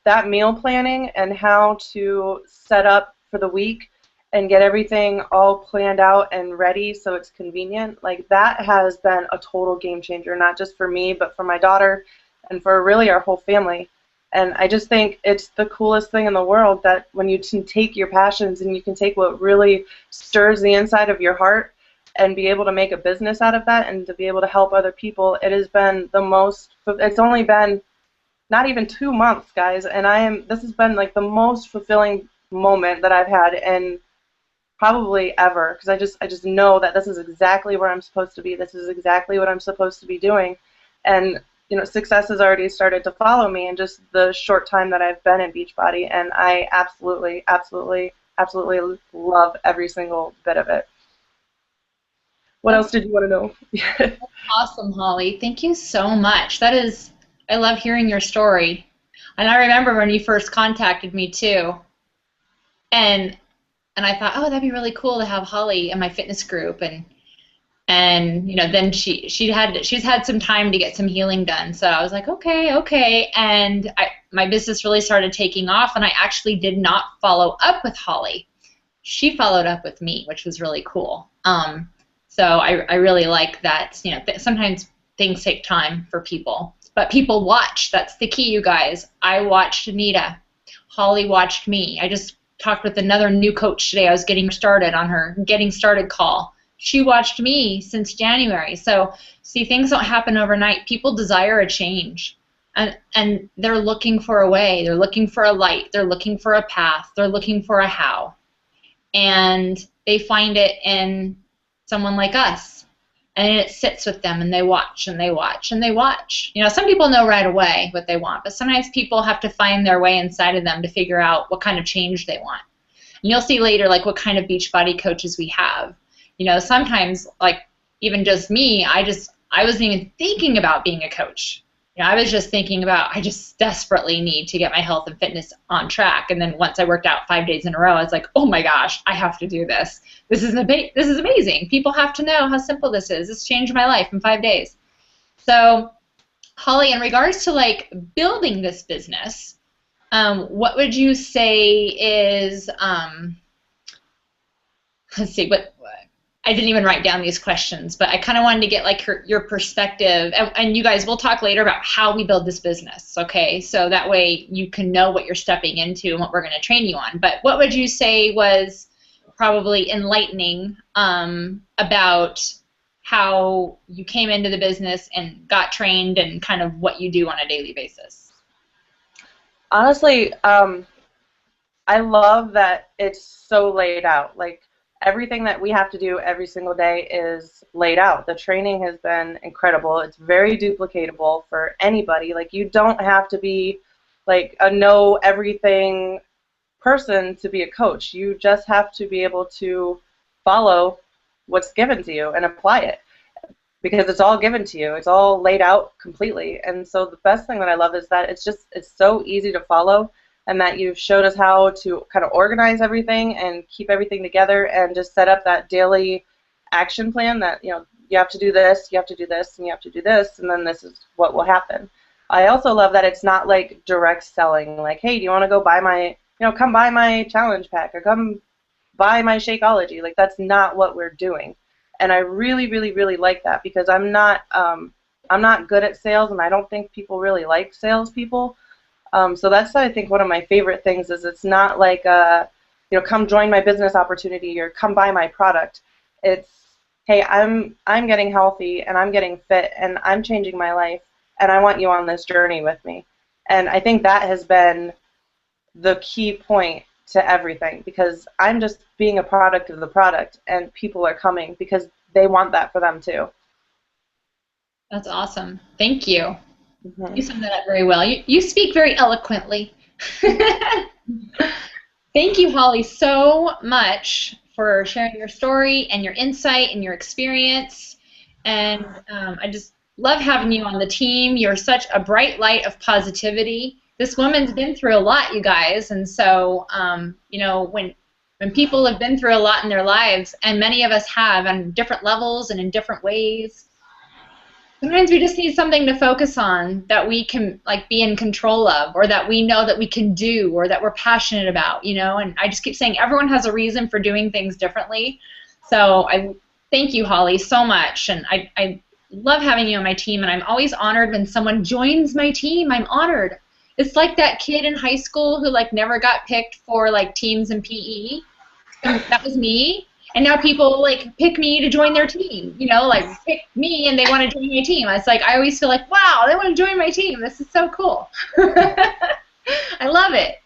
that meal planning and how to set up for the week and get everything all planned out and ready so it's convenient. Like, that has been a total game changer, not just for me, but for my daughter and for really our whole family. And I just think it's the coolest thing in the world that when you can take your passions and you can take what really stirs the inside of your heart and be able to make a business out of that and to be able to help other people. It has been the most, it's only been not even 2 months, guys, and this has been like the most fulfilling moment that I've had in probably ever, because I just know that this is exactly where I'm supposed to be. This is exactly what I'm supposed to be doing. And, you know, success has already started to follow me in just the short time that I've been in Beachbody, and I absolutely love every single bit of it. What else did you want to know? That's awesome, Holly. Thank you so much. I love hearing your story. And I remember when you first contacted me too. And I thought, oh, that'd be really cool to have Holly in my fitness group, and you know, then she's had some time to get some healing done, so I was like, okay, and my business really started taking off, and I actually did not follow up with Holly. She followed up with me, which was really cool. So I really like that. You know, sometimes things take time for people, but people watch. That's the key, you guys. I watched Anita. Holly watched me. I just talked with another new coach today. I was getting started on her getting started call. She watched me since January. So, see, things don't happen overnight. People desire a change, and they're looking for a way. They're looking for a light. They're looking for a path. They're looking for a how. And they find it in someone like us. And it sits with them, and they watch, and they watch, and they watch. You know, some people know right away what they want, but sometimes people have to find their way inside of them to figure out what kind of change they want. And you'll see later, like, what kind of Beachbody coaches we have. You know, sometimes, like, even just me, I wasn't even thinking about being a coach. You know, I was just thinking about, I just desperately need to get my health and fitness on track. And then once I worked out 5 days in a row, I was like, oh my gosh, I have to do this. This is amazing. People have to know how simple this is. This changed my life in 5 days. So, Holly, in regards to like building this business, what would you say is, let's see, I didn't even write down these questions, but I kind of wanted to get like your perspective, and you guys, we'll talk later about how we build this business, okay? So that way you can know what you're stepping into and what we're going to train you on. But what would you say was probably enlightening about how you came into the business and got trained and kind of what you do on a daily basis? Honestly, I love that it's so laid out. Like, everything that we have to do every single day is laid out. The training has been incredible. It's very duplicatable for anybody. Like, you don't have to be like a know everything person to be a coach. You just have to be able to follow what's given to you and apply it, because it's all given to you. It's all laid out completely. And so the best thing that I love is that it's so easy to follow, and that you've showed us how to kind of organize everything and keep everything together and just set up that daily action plan that, you know, you have to do this, you have to do this, and you have to do this, and then this is what will happen. I also love that it's not like direct selling, like, hey, do you want to go buy my, you know, come buy my challenge pack or come buy my Shakeology. Like, that's not what we're doing. And I really, really, really like that, because I'm not good at sales, and I don't think people really like salespeople. So that's, I think, one of my favorite things is it's not like, you know, come join my business opportunity or come buy my product. It's, hey, I'm getting healthy and I'm getting fit and I'm changing my life, and I want you on this journey with me. And I think that has been the key point to everything, because I'm just being a product of the product, and people are coming because they want that for them too. That's awesome. Thank you. Mm-hmm. You summed that up very well. You speak very eloquently. Thank you, Holly, so much for sharing your story and your insight and your experience. And I just love having you on the team. You're such a bright light of positivity. This woman's been through a lot, you guys. And so, you know, when people have been through a lot in their lives, and many of us have on different levels and in different ways, sometimes we just need something to focus on that we can, like, be in control of, or that we know that we can do, or that we're passionate about, you know. And I just keep saying everyone has a reason for doing things differently. So I thank you, Holly, so much. And I love having you on my team, and I'm always honored when someone joins my team. I'm honored. It's like that kid in high school who, like, never got picked for, like, teams and PE. That was me. And now people, like, pick me to join their team, you know, like, pick me and they want to join my team. It's like, I always feel like, wow, they want to join my team. This is so cool. I love it.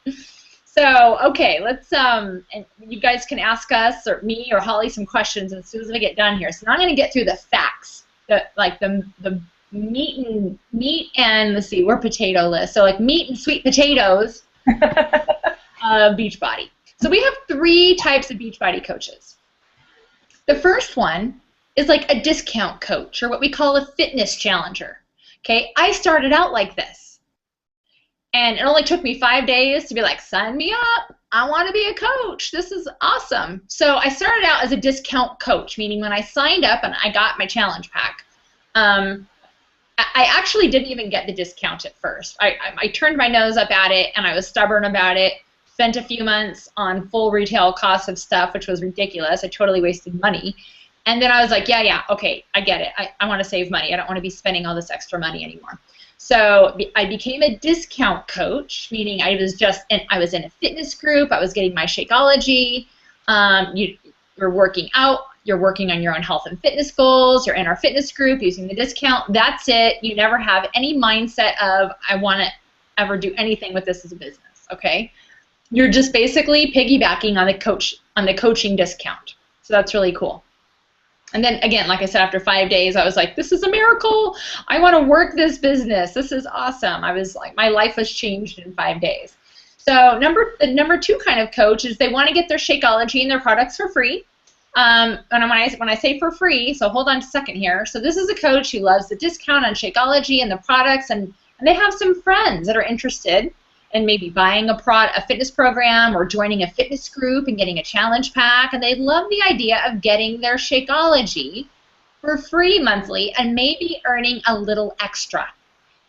So, okay, let's, and you guys can ask us or me or Holly some questions as soon as we get done here. So now I'm going to get through the facts, the meat and, let's see, we're potato-less. So, like, meat and sweet potatoes of Beachbody. So we have 3 types of Beachbody coaches. The first one is like a discount coach, or what we call a fitness challenger. Okay, I started out like this, and it only took me 5 days to be like, sign me up, I want to be a coach, this is awesome. So I started out as a discount coach, meaning when I signed up and I got my challenge pack, I actually didn't even get the discount at first. I turned my nose up at it, and I was stubborn about it. Spent a few months on full retail costs of stuff, which was ridiculous. I totally wasted money. And then I was like, yeah, okay, I get it. I want to save money. I don't want to be spending all this extra money anymore. So I became a discount coach, meaning I was in a fitness group. I was getting my Shakeology. You're working out. You're working on your own health and fitness goals. You're in our fitness group using the discount. That's it. You never have any mindset of, I want to ever do anything with this as a business, okay? You're just basically piggybacking on the coaching discount. So that's really cool. And then again, like I said, after 5 days, I was like, this is a miracle. I want to work this business. This is awesome. I was like, my life was changed in 5 days. So the number 2 kind of coach is they want to get their Shakeology and their products for free. And when I say for free, so hold on a second here. So this is a coach who loves the discount on Shakeology and the products, and they have some friends that are interested and maybe buying a fitness program or joining a fitness group and getting a challenge pack, and they love the idea of getting their Shakeology for free monthly and maybe earning a little extra.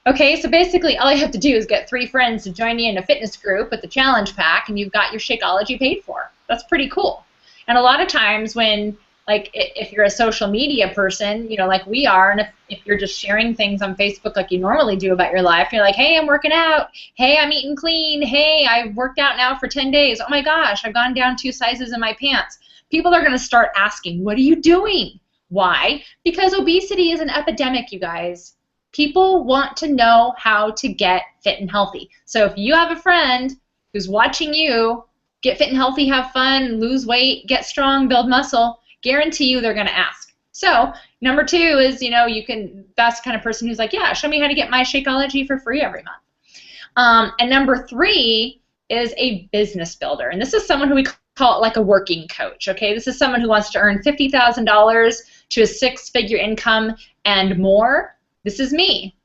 Okay, so basically all you have to do is get 3 friends to join you in a fitness group with the challenge pack, and you've got your Shakeology paid for. That's pretty cool. And a lot of times when like if you're a social media person, you know, like we are, and if you're just sharing things on Facebook like you normally do about your life, you're like, hey, I'm working out. Hey, I'm eating clean. Hey, I've worked out now for 10 days. Oh my gosh, I've gone down 2 sizes in my pants. People are going to start asking, what are you doing? Why? Because obesity is an epidemic, you guys. People want to know how to get fit and healthy. So if you have a friend who's watching you get fit and healthy, have fun, lose weight, get strong, build muscle, guarantee you they're going to ask. So number 2 is, you know, that's the kind of person who's like, yeah, show me how to get my Shakeology for free every month. And number 3 is a business builder. And this is someone who we call it like a working coach, okay? This is someone who wants to earn $50,000 to a 6-figure income and more. This is me.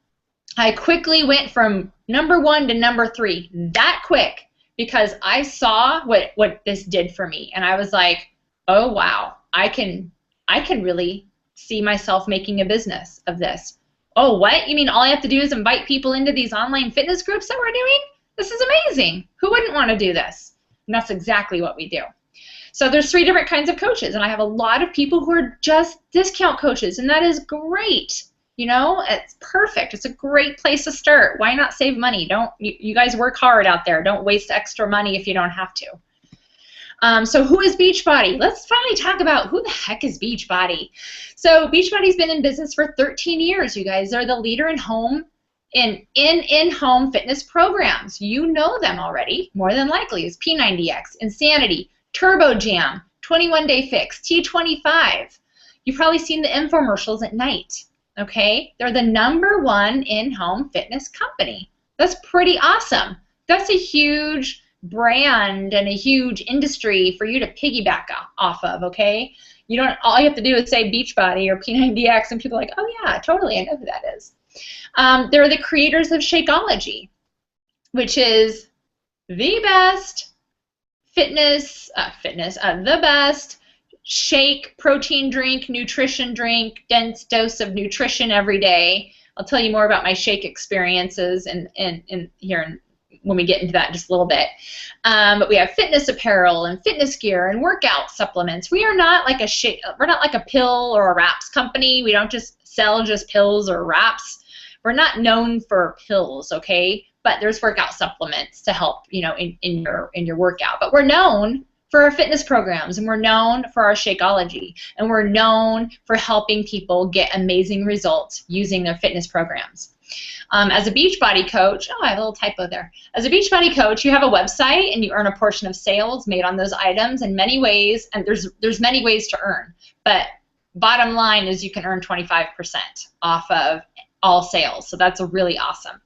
I quickly went from number 1 to number 3 that quick because I saw what this did for me. And I was like, oh, wow. I can really see myself making a business of this. Oh, what? You mean all I have to do is invite people into these online fitness groups that we're doing? This is amazing. Who wouldn't want to do this? And that's exactly what we do. So there's 3 different kinds of coaches, and I have a lot of people who are just discount coaches, and that is great. You know, it's perfect. It's a great place to start. Why not save money? You guys work hard out there. Don't waste extra money if you don't have to. So who is Beachbody? Let's finally talk about who the heck is Beachbody. So Beachbody's been in business for 13 years, you guys. They're the leader in home in-home fitness programs. You know them already, more than likely. It's P90X, Insanity, Turbo Jam, 21 Day Fix, T25. You've probably seen the infomercials at night, okay? They're the #1 in-home fitness company. That's pretty awesome. That's a huge brand and a huge industry for you to piggyback off of, okay? All you have to do is say Beachbody or P90X and people are like, oh yeah, totally, I know who that is. They're the creators of Shakeology, which is the best the best shake, protein drink, nutrition drink, dense dose of nutrition every day. I'll tell you more about my shake experiences when we get into that in just a little bit. But we have fitness apparel and fitness gear and workout supplements. We are not like we're not like a pill or a wraps company. We don't just sell just pills or wraps. We're not known for pills, okay? But there's workout supplements to help, you know, in your workout. But we're known for our fitness programs, and we're known for our Shakeology, and we're known for helping people get amazing results using their fitness programs. As a Beachbody coach, oh, I have a little typo there. As a Beachbody coach, you have a website and you earn a portion of sales made on those items in many ways, and there's many ways to earn. But bottom line is you can earn 25% off of all sales, so that's really awesome.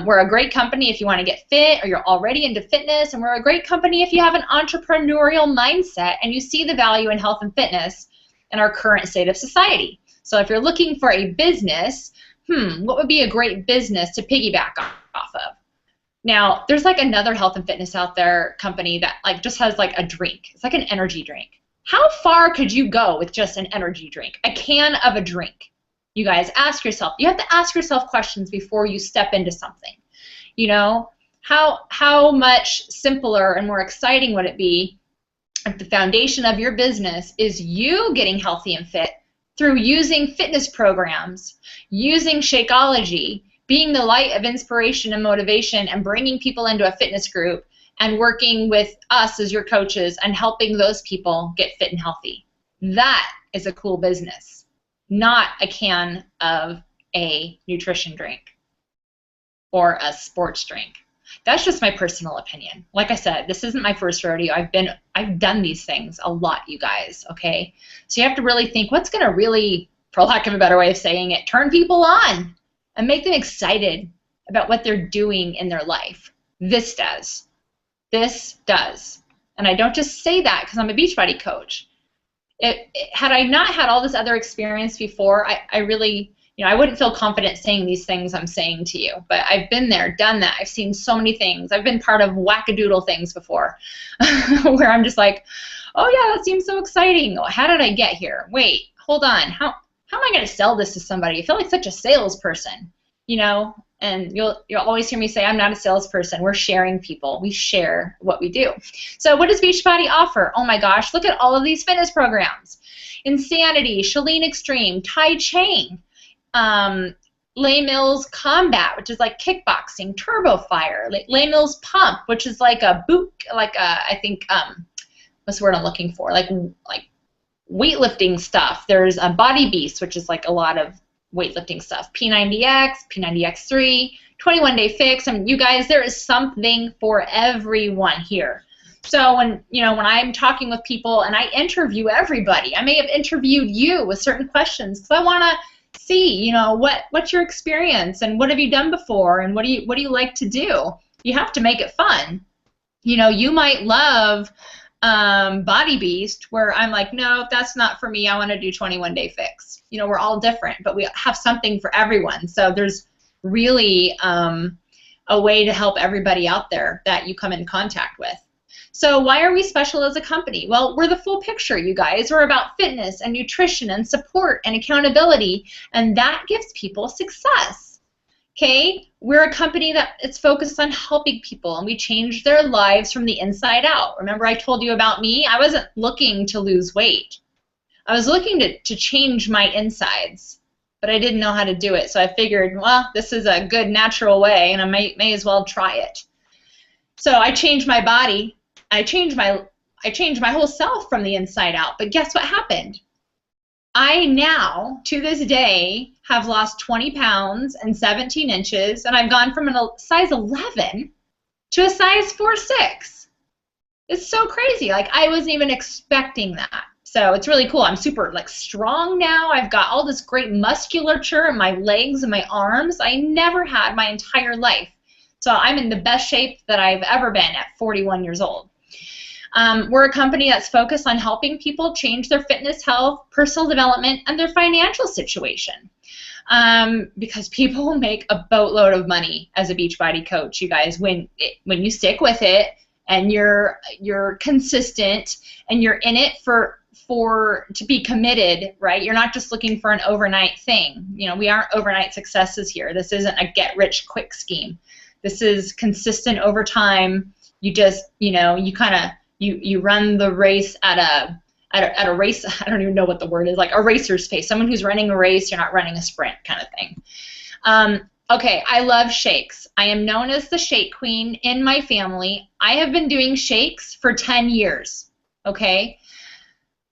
We're a great company if you want to get fit or you're already into fitness, and we're a great company if you have an entrepreneurial mindset and you see the value in health and fitness in our current state of society. So if you're looking for a business, what would be a great business to piggyback off of? Now, there's like another health and fitness out there company that like just has like a drink. It's like an energy drink. How far could you go with just an energy drink? A can of a drink. You guys, ask yourself. You have to ask yourself questions before you step into something. You know, how much simpler and more exciting would it be if the foundation of your business is you getting healthy and fit through using fitness programs, using Shakeology, being the light of inspiration and motivation, and bringing people into a fitness group and working with us as your coaches and helping those people get fit and healthy. That is a cool business, not a can of a nutrition drink or a sports drink. That's just my personal opinion. Like I said, this isn't my first rodeo. I've done these things a lot, you guys, okay? So you have to really think, what's going to really, for lack of a better way of saying it, turn people on and make them excited about what they're doing in their life. This does. This does. And I don't just say that because I'm a Beachbody coach. Had I not had all this other experience before, I really, I wouldn't feel confident saying these things I'm saying to you. But I've been there, done that. I've seen so many things. I've been part of wackadoodle things before where I'm just like, oh yeah, that seems so exciting. How did I get here? Wait, hold on. How am I going to sell this to somebody? I feel like such a salesperson, and you'll always hear me say, I'm not a salesperson. We're sharing people. We share what we do. So what does Beachbody offer? Oh my gosh, look at all of these fitness programs. Insanity, Shelley Extreme, Tai Chang, Les Mills Combat, which is like kickboxing, Turbo Fire, Les Mills Pump, which is like a boot, like a, I think, what's the word I'm looking for? Like weightlifting stuff. There's a Body Beast, which is like a lot of weightlifting stuff. P90X, P90X3, 21-day fix. I mean, you guys, there is something for everyone here. So when I'm talking with people and I interview everybody, I may have interviewed you with certain questions because I want to see, what's your experience and what have you done before and what do you like to do? You have to make it fun. You might love Body Beast, where I'm like, no, that's not for me. I want to do 21-day fix. We're all different, but we have something for everyone. So there's really a way to help everybody out there that you come in contact with. So why are we special as a company? Well, we're the full picture, you guys. We're about fitness and nutrition and support and accountability, and that gives people success. Okay? We're a company that is focused on helping people, and we change their lives from the inside out. Remember I told you about me? I wasn't looking to lose weight. I was looking to change my insides, but I didn't know how to do it. So I figured, well, this is a good natural way, and I may as well try it. So I changed my body. I changed my whole self from the inside out. But guess what happened? I now, to this day, have lost 20 pounds and 17 inches, and I've gone from a size 11 to a size 4'6". It's so crazy. Like, I wasn't even expecting that. So it's really cool. I'm super strong now. I've got all this great musculature in my legs and my arms I never had my entire life. So I'm in the best shape that I've ever been at 41 years old. We're a company that's focused on helping people change their fitness, health, personal development, and their financial situation. Because people make a boatload of money as a Beachbody coach, you guys, when you stick with it and you're consistent and you're in it to be committed, right? You're not just looking for an overnight thing. We aren't overnight successes here. This isn't a get-rich-quick scheme. This is consistent over time. You just, you run the race at a race. I don't even know what the word is, like a racer's pace. Someone who's running a race, you're not running a sprint kind of thing. Okay, I love shakes. I am known as the shake queen in my family. I have been doing shakes for 10 years, okay?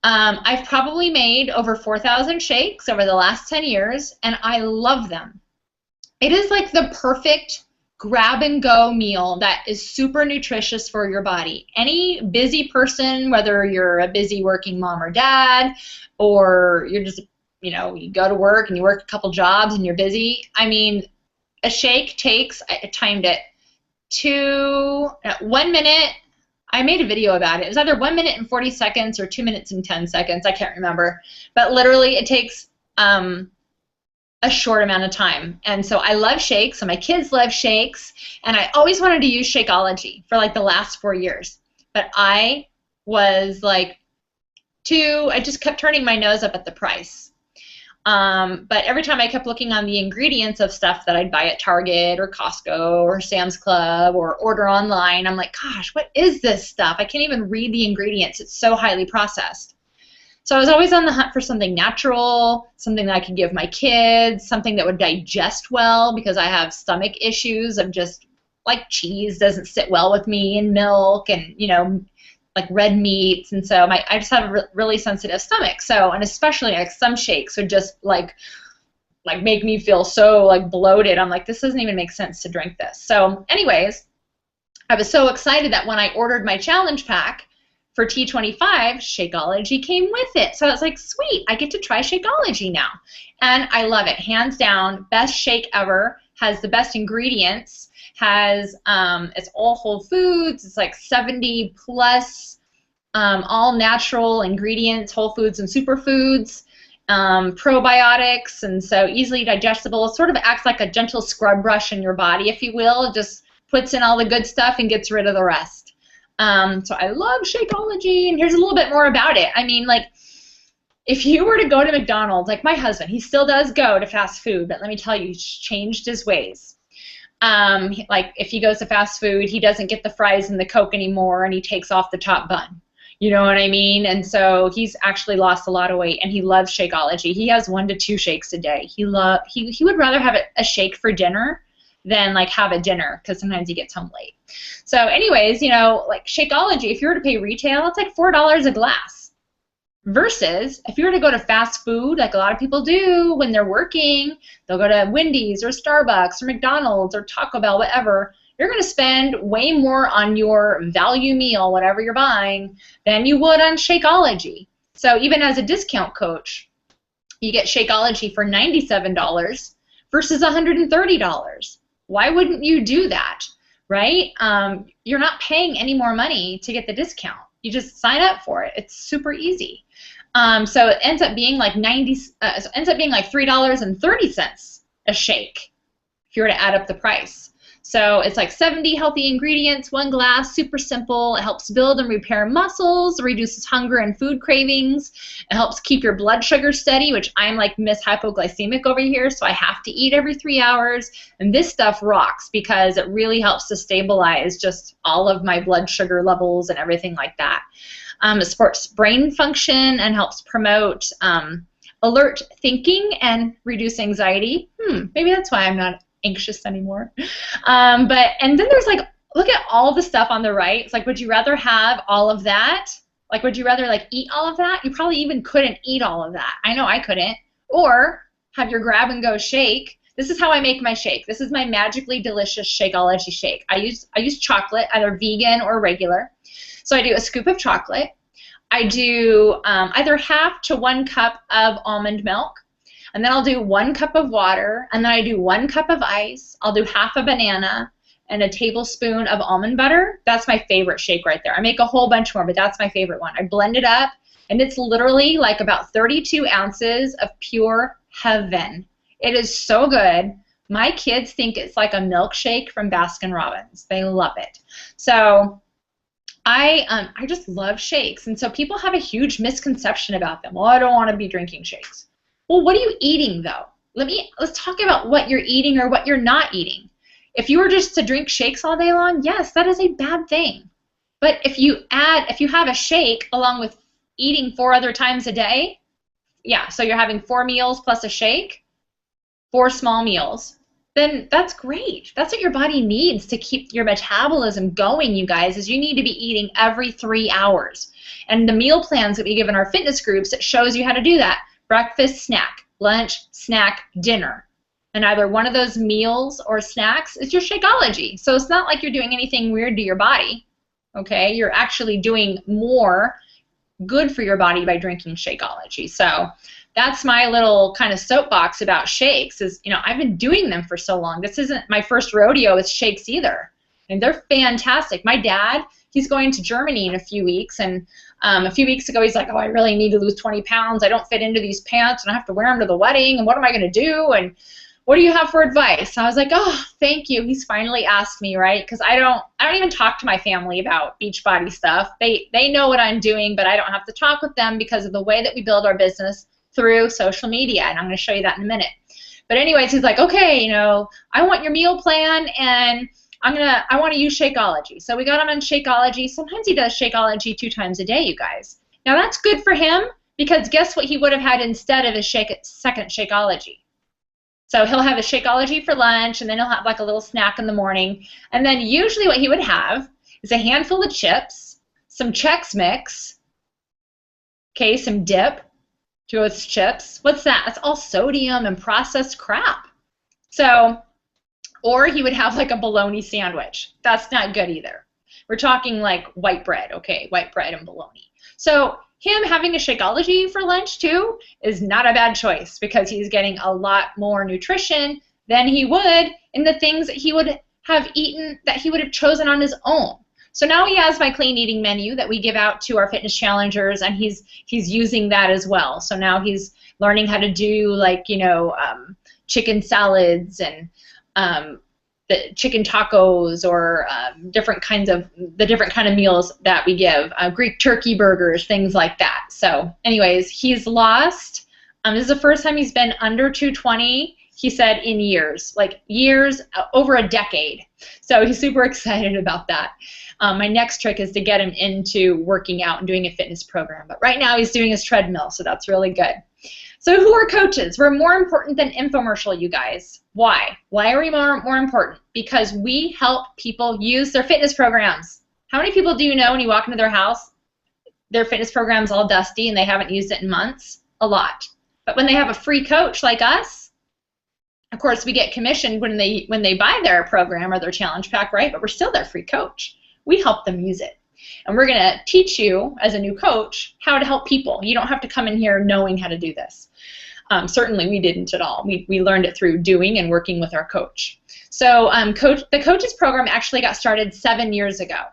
I've probably made over 4,000 shakes over the last 10 years, and I love them. It is like the perfect grab-and-go meal that is super nutritious for your body. Any busy person, whether you're a busy working mom or dad, or you're just, you go to work and you work a couple jobs and you're busy, I mean, a shake takes, I timed it, 1 minute. I made a video about it. It was either 1 minute and 40 seconds or 2 minutes and 10 seconds. I can't remember. But literally it takes a short amount of time. And so I love shakes, and my kids love shakes, and I always wanted to use Shakeology for the last 4 years. But I was I just kept turning my nose up at the price. But every time I kept looking on the ingredients of stuff that I'd buy at Target or Costco or Sam's Club or order online, I'm like, gosh, what is this stuff? I can't even read the ingredients. It's so highly processed. So I was always on the hunt for something natural, something that I could give my kids, something that would digest well, because I have stomach issues of just, cheese doesn't sit well with me, and milk, and, red meats, and so I just have a really sensitive stomach. So, and especially some shakes would just make me feel so bloated. I'm like, this doesn't even make sense to drink this. So anyways, I was so excited that when I ordered my challenge pack for T25, Shakeology came with it. So I was like, sweet, I get to try Shakeology now. And I love it, hands down, best shake ever, has the best ingredients, has, it's all whole foods, it's 70 plus all natural ingredients, whole foods and superfoods, probiotics, and so easily digestible. It sort of acts like a gentle scrub brush in your body, if you will. It just puts in all the good stuff and gets rid of the rest. So I love Shakeology, and here's a little bit more about it. I mean, if you were to go to McDonald's, my husband, he still does go to fast food, but let me tell you, he's changed his ways. If he goes to fast food, he doesn't get the fries and the Coke anymore, and he takes off the top bun. You know what I mean? And so he's actually lost a lot of weight, and he loves Shakeology. He has 1 to 2 shakes a day. He would rather have a shake for dinner than like have a dinner, because sometimes he gets home late. So anyways, you know, like Shakeology, if you were to pay retail, it's like $4 a glass. Versus if you were to go to fast food, like a lot of people do when they're working, they'll go to Wendy's or Starbucks or McDonald's or Taco Bell, whatever. You're going to spend way more on your value meal, whatever you're buying, than you would on Shakeology. So even as a discount coach, you get Shakeology for $97 versus $130. Why wouldn't you do that, right? You're not paying any more money to get the discount. You just sign up for it. It's super easy. So it ends up being like $3.30 a shake if you were to add up the price. So it's like 70 healthy ingredients, 1 glass, super simple. It helps build and repair muscles, reduces hunger and food cravings. It helps keep your blood sugar steady, which I'm like Miss Hypoglycemic over here, so I have to eat every 3 hours. And this stuff rocks because it really helps to stabilize just all of my blood sugar levels and everything like that. It supports brain function and helps promote alert thinking and reduce anxiety. Maybe that's why I'm not anxious anymore. And then there's like, look at all the stuff on the right. It's like, would you rather have all of that? Like, would you rather like eat all of that? You probably even couldn't eat all of that. I know I couldn't. Or have your grab and go shake. This is how I make my shake. This is my magically delicious Shakeology shake. I use chocolate, either vegan or regular. So I do a scoop of chocolate. I do either half to 1 cup of almond milk. And then I'll do 1 cup of water, and then I do 1 cup of ice. I'll do half a banana and a tablespoon of almond butter. That's my favorite shake right there. I make a whole bunch more, but that's my favorite one. I blend it up, and it's literally like about 32 ounces of pure heaven. It is so good. My kids think it's like a milkshake from Baskin-Robbins. They love it. So I just love shakes, and so people have a huge misconception about them. Well, I don't want to be drinking shakes. Well, what are you eating though? Let's talk about what you're eating or what you're not eating. If you were just to drink shakes all day long, yes, that is a bad thing. But if you have a shake along with eating 4 other times a day, yeah, so you're having 4 meals plus a shake, 4 small meals, then that's great. That's what your body needs to keep your metabolism going, you guys, is you need to be eating every 3 hours. And the meal plans that we give in our fitness groups, it shows you how to do that. Breakfast, snack, lunch, snack, dinner. And either one of those meals or snacks is your Shakeology. So it's not like you're doing anything weird to your body, okay? You're actually doing more good for your body by drinking Shakeology. So that's my little kind of soapbox about shakes is, you know, I've been doing them for so long. This isn't my first rodeo with shakes either. And they're fantastic. My dad, he's going to Germany in a few weeks, and a few weeks ago he's like, oh, I really need to lose 20 pounds. I don't fit into these pants, and I have to wear them to the wedding, and what am I going to do? And what do you have for advice? I was like, oh, thank you. He's finally asked me, right? Because I don't even talk to my family about Beachbody stuff. They know what I'm doing, but I don't have to talk with them because of the way that we build our business through social media, and I'm going to show you that in a minute. But anyways, he's like, okay, you know, I want your meal plan, and I want to use Shakeology. So we got him on Shakeology. Sometimes he does Shakeology 2 times a day, you guys. Now that's good for him because guess what he would have had instead of his second Shakeology? So he'll have a Shakeology for lunch, and then he'll have like a little snack in the morning. And then usually what he would have is a handful of chips, some Chex Mix, okay, some dip to go with chips. What's that? That's all sodium and processed crap. So, or he would have like a bologna sandwich. That's not good either. We're talking like white bread, okay, white bread and bologna. So him having a Shakeology for lunch too is not a bad choice because he's getting a lot more nutrition than he would in the things that he would have eaten, that he would have chosen on his own. So now he has my clean eating menu that we give out to our fitness challengers, and he's using that as well. So now he's learning how to do like, you know, chicken salads and the chicken tacos or different kind of meals that we give, Greek turkey burgers, things like that. So anyways, he's lost. This is the first time he's been under 220 He said in years, like years, over a decade. So he's super excited about that. My next trick is to get him into working out and doing a fitness program. But right now he's doing his treadmill, so that's really good. So who are coaches? We're more important than infomercial, you guys. Why? Why are we more important? Because we help people use their fitness programs. How many people do you know when you walk into their house, their fitness program's all dusty and they haven't used it in months? A lot. But when they have a free coach like us, of course we get commissioned when they buy their program or their challenge pack, right? But we're still their free coach. We help them use it. And we're going to teach you, as a new coach, how to help people. You don't have to come in here knowing how to do this. Certainly we didn't at all. We learned it through doing and working with our coach. So the coaches program actually got started 7 years ago.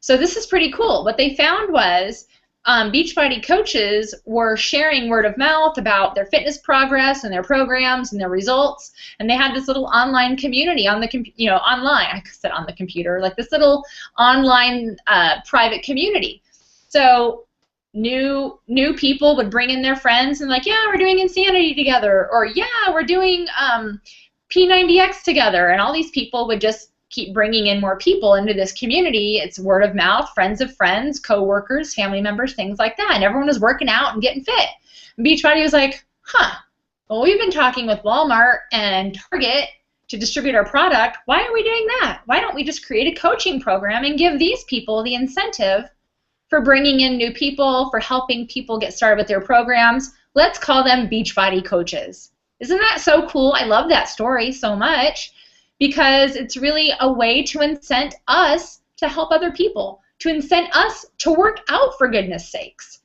So this is pretty cool. What they found was Beachbody coaches were sharing word of mouth about their fitness progress and their programs and their results, and they had this little online community on the online. I said on the computer, like this little online private community. So new people would bring in their friends and like, yeah, we're doing Insanity together, or yeah, we're doing P90X together, and all these people would just keep bringing in more people into this community. It's word of mouth, friends of friends, co-workers, family members, things like that. And everyone was working out and getting fit. And Beachbody was like, well, we've been talking with Walmart and Target to distribute our product. Why are we doing that? Why don't we just create a coaching program and give these people the incentive for bringing in new people, for helping people get started with their programs? Let's call them Beachbody coaches. Isn't that so cool? I love that story so much, because it's really a way to incent us to help other people, to incent us to work out, for goodness sakes.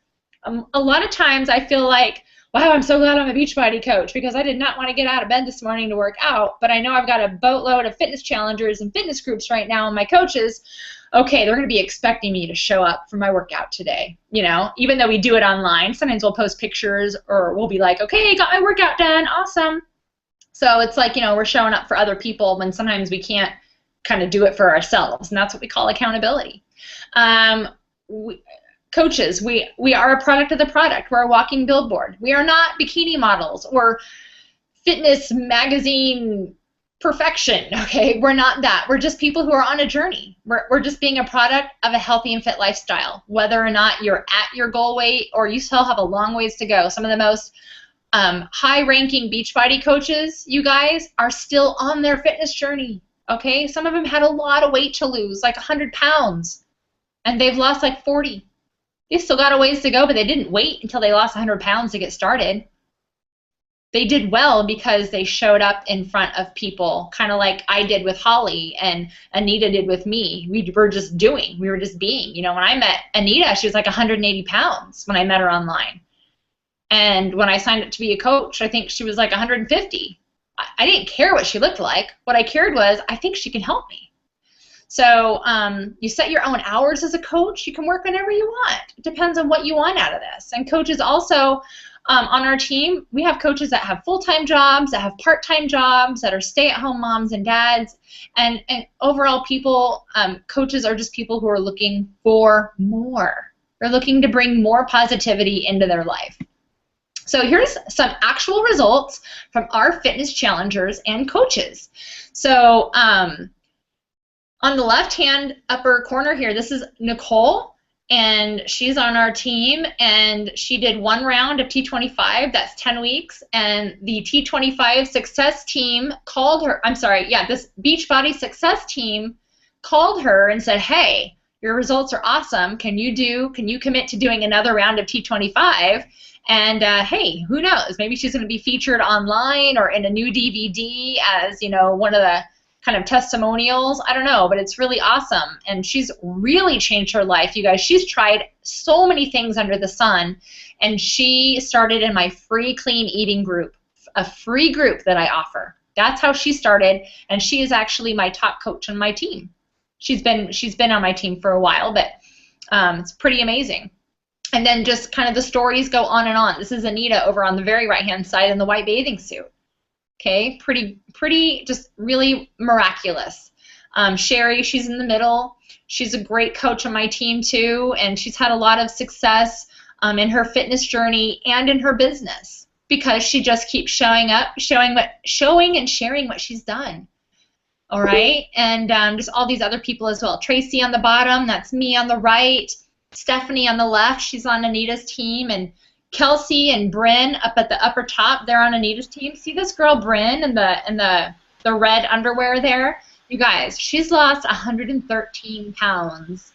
A lot of times I feel like, wow, I'm so glad I'm a Beachbody coach, because I did not want to get out of bed this morning to work out, but I know I've got a boatload of fitness challengers and fitness groups right now, and my coaches, okay, they're going to be expecting me to show up for my workout today. Even though we do it online, sometimes we'll post pictures, or we'll be like, okay, got my workout done, awesome. So it's like, we're showing up for other people when sometimes we can't kind of do it for ourselves, and that's what we call accountability. Coaches, we are a product of the product. We're a walking billboard. We are not bikini models or fitness magazine perfection, okay? We're not that. We're just people who are on a journey. We're just being a product of a healthy and fit lifestyle, whether or not you're at your goal weight or you still have a long ways to go. Some of the most high-ranking Beachbody coaches, you guys, are still on their fitness journey, okay? Some of them had a lot of weight to lose, like 100 pounds, and they've lost like 40. They still got a ways to go, but they didn't wait until they lost 100 pounds to get started. They did well because they showed up in front of people, kind of like I did with Holly and Anita did with me. We were just doing. We were just being. When I met Anita, she was like 180 pounds when I met her online. And when I signed up to be a coach, I think she was like 150. I didn't care what she looked like. What I cared was, I think she can help me. So you set your own hours as a coach. You can work whenever you want. It depends on what you want out of this. And coaches also, on our team, we have coaches that have full-time jobs, that have part-time jobs, that are stay-at-home moms and dads. And overall people, coaches are just people who are looking for more. They're looking to bring more positivity into their life. So here's some actual results from our fitness challengers and coaches. So on the left-hand upper corner here, this is Nicole, and she's on our team, and she did 1 round of T25. That's 10 weeks, and the T25 success team called her. This Beachbody success team called her and said, hey, your results are awesome. Can you commit to doing another round of T25? And hey, who knows? Maybe she's going to be featured online or in a new DVD as, one of the kind of testimonials. I don't know, but it's really awesome. And she's really changed her life, you guys. She's tried so many things under the sun, and she started in my free clean eating group, a free group that I offer. That's how she started, and she is actually my top coach on my team. She's been on my team for a while, but it's pretty amazing. And then just kind of the stories go on and on. This is Anita over on the very right-hand side in the white bathing suit. Okay, pretty, just really miraculous. Sherry, she's in the middle. She's a great coach on my team too, and she's had a lot of success in her fitness journey and in her business. because she just keeps showing up, showing and sharing what she's done. All right, and just all these other people as well. Tracy on the bottom, that's me on the right. Stephanie on the left, she's on Anita's team, and Kelsey and Bryn up at the upper top, they're on Anita's team. See this girl Bryn in the red underwear there? You guys, she's lost 113 pounds,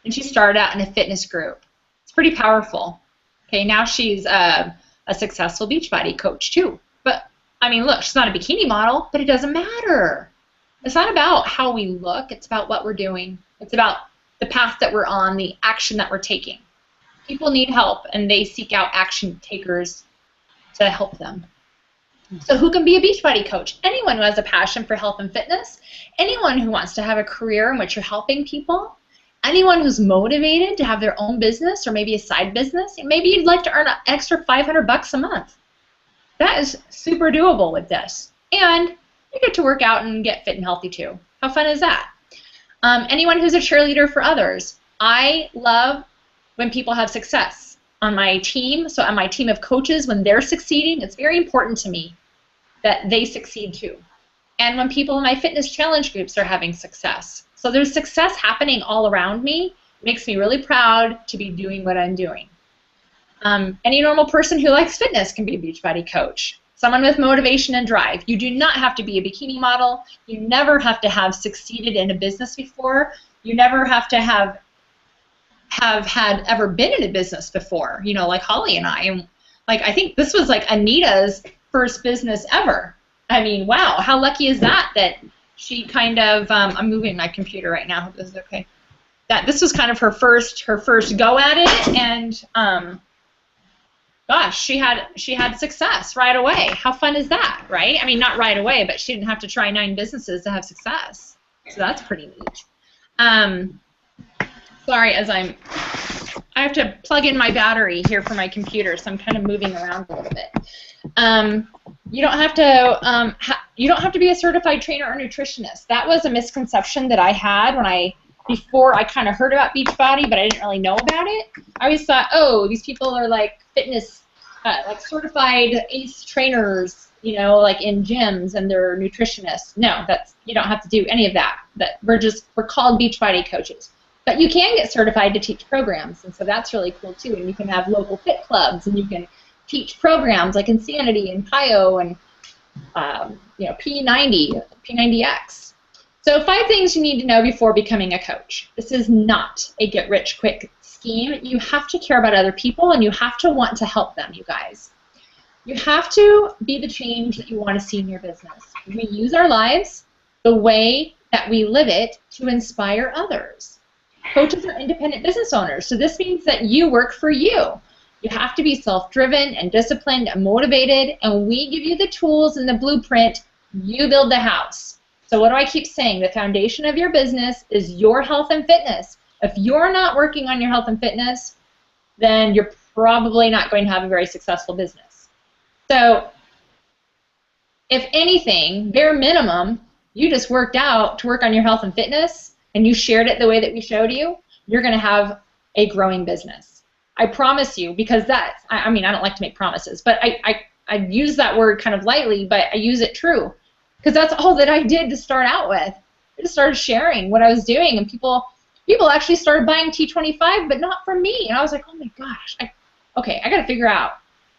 and she started out in a fitness group. It's pretty powerful. Okay, now she's a successful Beachbody coach too. But I mean, look, she's not a bikini model, but it doesn't matter. It's not about how we look. It's about what we're doing. It's about the path that we're on, the action that we're taking. People need help, and they seek out action takers to help them. So who can be a Beachbody coach? Anyone who has a passion for health and fitness, anyone who wants to have a career in which you're helping people, anyone who's motivated to have their own business or maybe a side business, and maybe you'd like to earn an extra $500 a month. That is super doable with this. And you get to work out and get fit and healthy too. How fun is that? Anyone who's a cheerleader for others. I love when people have success on my team. So on my team of coaches, when they're succeeding, it's very important to me that they succeed too. And when people in my fitness challenge groups are having success. So there's success happening all around me. It makes me really proud to be doing what I'm doing. Any normal person who likes fitness can be a Beachbody coach. Someone with motivation and drive. You do not have to be a bikini model. You never have to have succeeded in a business before. You never have to have had ever been in a business before, you know, like Holly and I. And like, I think this was like Anita's first business ever. I mean, wow, how lucky is that she kind of, I'm moving my computer right now, hope this is okay. That this was kind of her first go at it, and gosh, she had success right away. How fun is that, right? I mean, not right away, but she didn't have to try 9 businesses to have success. So that's pretty neat. Sorry, I have to plug in my battery here for my computer, so I'm kind of moving around a little bit. You don't have to be a certified trainer or nutritionist. That was a misconception that I had before I kind of heard about Beachbody, but I didn't really know about it. I always thought, oh, these people are like fitness, like certified ACE trainers, you know, like in gyms, and they're nutritionists. No, you don't have to do any of that. We're called Beachbody coaches. But you can get certified to teach programs, and so that's really cool too. And you can have local fit clubs, and you can teach programs like Insanity and PIO and you know, P90X. So 5 things you need to know before becoming a coach. This is not a get-rich-quick scheme. You have to care about other people, and you have to want to help them, you guys. You have to be the change that you want to see in your business. We use our lives the way that we live it to inspire others. Coaches are independent business owners, so this means that you work for you. You have to be self-driven and disciplined and motivated, and we give you the tools and the blueprint. You build the house. So what do I keep saying? The foundation of your business is your health and fitness. If you're not working on your health and fitness, then you're probably not going to have a very successful business. So if anything, bare minimum, you just worked out to work on your health and fitness, and you shared it the way that we showed you, you're going to have a growing business. I promise you, because I mean, I don't like to make promises, but I use that word kind of lightly, but I use it true, because that's all that I did to start out with. I just started sharing what I was doing, and people actually started buying T25, but not from me. And I was like, oh my gosh, okay, I got to figure out.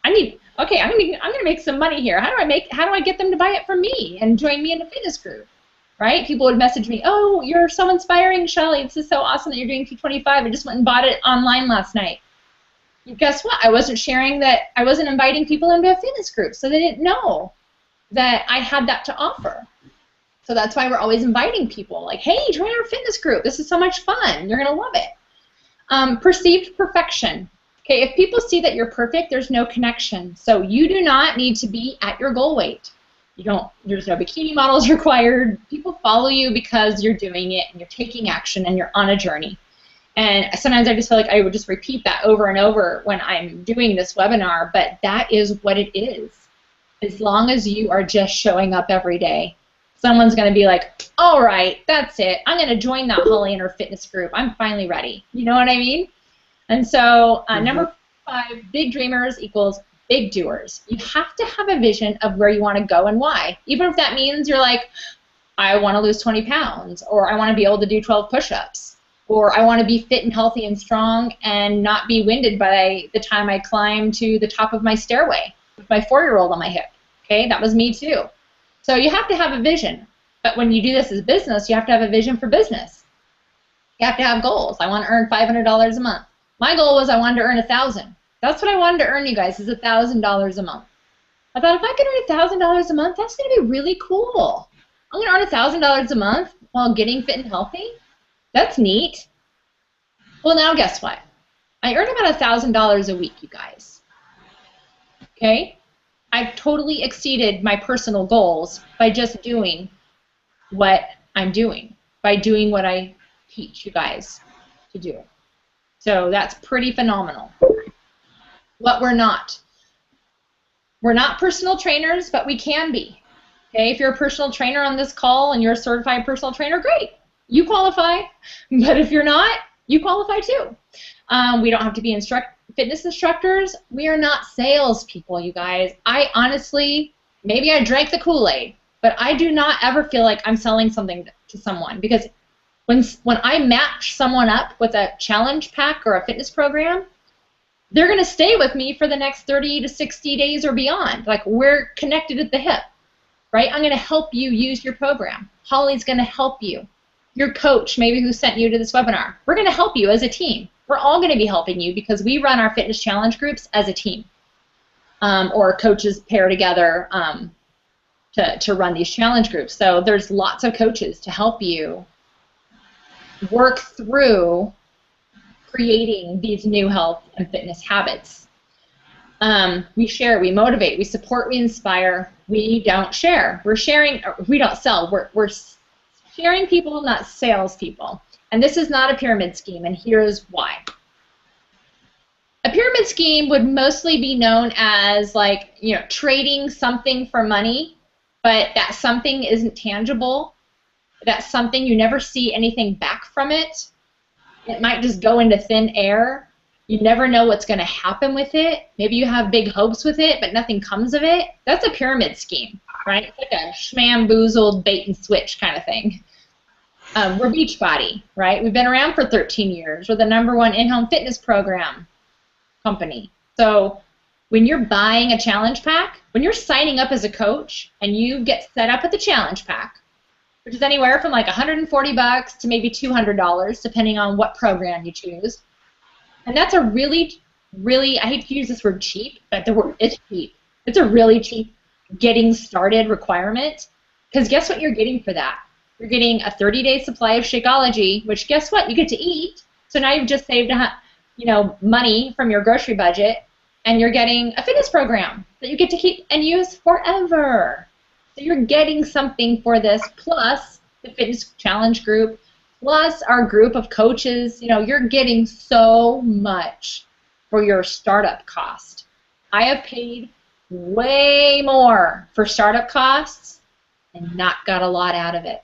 I'm gonna make some money here. How do I get them to buy it from me and join me in a fitness group? Right? People would message me, oh, you're so inspiring, Shelley. This is so awesome that you're doing T25. I just went and bought it online last night. Guess what? I wasn't sharing that. I wasn't inviting people into a fitness group, so they didn't know that I had that to offer. So that's why we're always inviting people. Like, hey, join our fitness group. This is so much fun. You're going to love it. Perceived perfection. Okay, if people see that you're perfect, there's no connection. So you do not need to be at your goal weight. There's no bikini models required. People follow you because you're doing it and you're taking action and you're on a journey. And sometimes I just feel like I would just repeat that over and over when I'm doing this webinar, but that is what it is. As long as you are just showing up every day, someone's going to be like, all right, that's it. I'm going to join that Holly and her fitness group. I'm finally ready. You know what I mean? And so number 5, big dreamers equals big doers. You have to have a vision of where you want to go and why. Even if that means you're like, I want to lose 20 pounds, or I want to be able to do 12 push-ups, or I want to be fit and healthy and strong and not be winded by the time I climb to the top of my stairway with my 4-year-old on my hip. Okay, that was me too. So you have to have a vision. But when you do this as business, you have to have a vision for business. You have to have goals. I want to earn $500 a month. My goal was I wanted to earn $1,000. That's what I wanted to earn, you guys, is $1,000 a month. I thought if I could earn $1,000 a month, that's going to be really cool. I'm going to earn $1,000 a month while getting fit and healthy. That's neat. Well, now guess what? I earn about $1,000 a week, you guys. Okay? I've totally exceeded my personal goals by just doing what I'm doing, by doing what I teach you guys to do. So that's pretty phenomenal. What we're not personal trainers, but we can be. Okay, if you're a personal trainer on this call and you're a certified personal trainer, great, you qualify. But if you're not, you qualify too. We don't have to be fitness instructors. We are not salespeople, you guys. I honestly, maybe I drank the Kool-Aid, but I do not ever feel like I'm selling something to someone, because when I match someone up with a challenge pack or a fitness program, they're going to stay with me for the next 30 to 60 days or beyond. Like, we're connected at the hip, right? I'm going to help you use your program. Holly's going to help you. Your coach, maybe who sent you to this webinar, we're going to help you as a team. We're all going to be helping you because we run our fitness challenge groups as a team, or coaches pair together to run these challenge groups. So there's lots of coaches to help you work through creating these new health and fitness habits. We share, we motivate, we support, we inspire. We don't share. We're sharing. We don't sell. We're sharing people, not salespeople. And this is not a pyramid scheme, and here's why. A pyramid scheme would mostly be known as, like, you know, trading something for money, but that something isn't tangible. That's something you never see anything back from it. It might just go into thin air. You never know what's going to happen with it. Maybe you have big hopes with it, but nothing comes of it. That's a pyramid scheme, right? It's like a schmamboozled bait and switch kind of thing. We're Beachbody, right? We've been around for 13 years. We're the #1 in-home fitness program company. So when you're buying a challenge pack, when you're signing up as a coach and you get set up with the challenge pack, which is anywhere from like $140 to maybe $200, depending on what program you choose. And that's a really, really, I hate to use this word cheap, but the word is cheap. It's a really cheap getting started requirement, because guess what you're getting for that? You're getting a 30-day supply of Shakeology, which guess what? You get to eat. So now you've just saved money from your grocery budget, and you're getting a fitness program that you get to keep and use forever. So you're getting something for this, plus the fitness challenge group, plus our group of coaches. You know, you're getting so much for your startup cost. I have paid way more for startup costs and not got a lot out of it.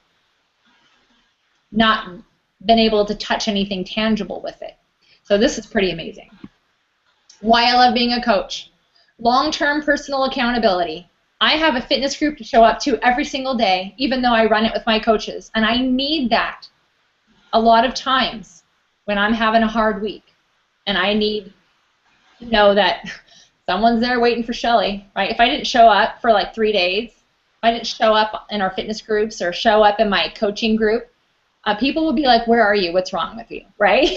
Not been able to touch anything tangible with it. So this is pretty amazing. Why I love being a coach. Long-term personal accountability. I have a fitness group to show up to every single day, even though I run it with my coaches. And I need that a lot of times when I'm having a hard week. And I need to know that someone's there waiting for Shelley, right? If I didn't show up for like 3 days, if I didn't show up in our fitness groups or show up in my coaching group, people would be like, where are you? What's wrong with you, right?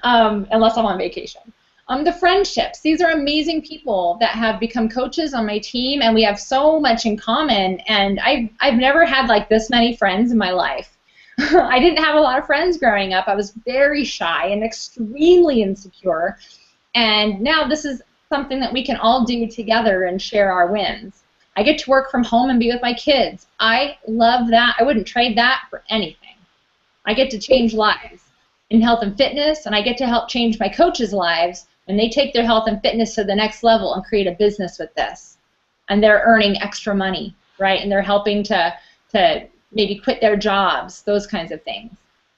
Unless I'm on vacation. The friendships. These are amazing people that have become coaches on my team, and we have so much in common. And I've never had like this many friends in my life. I didn't have a lot of friends growing up. I was very shy and extremely insecure. And now this is something that we can all do together and share our wins. I get to work from home and be with my kids. I love that. I wouldn't trade that for anything. I get to change lives in health and fitness, and I get to help change my coaches' lives when they take their health and fitness to the next level and create a business with this. And they're earning extra money, right? And they're helping to maybe quit their jobs, those kinds of things.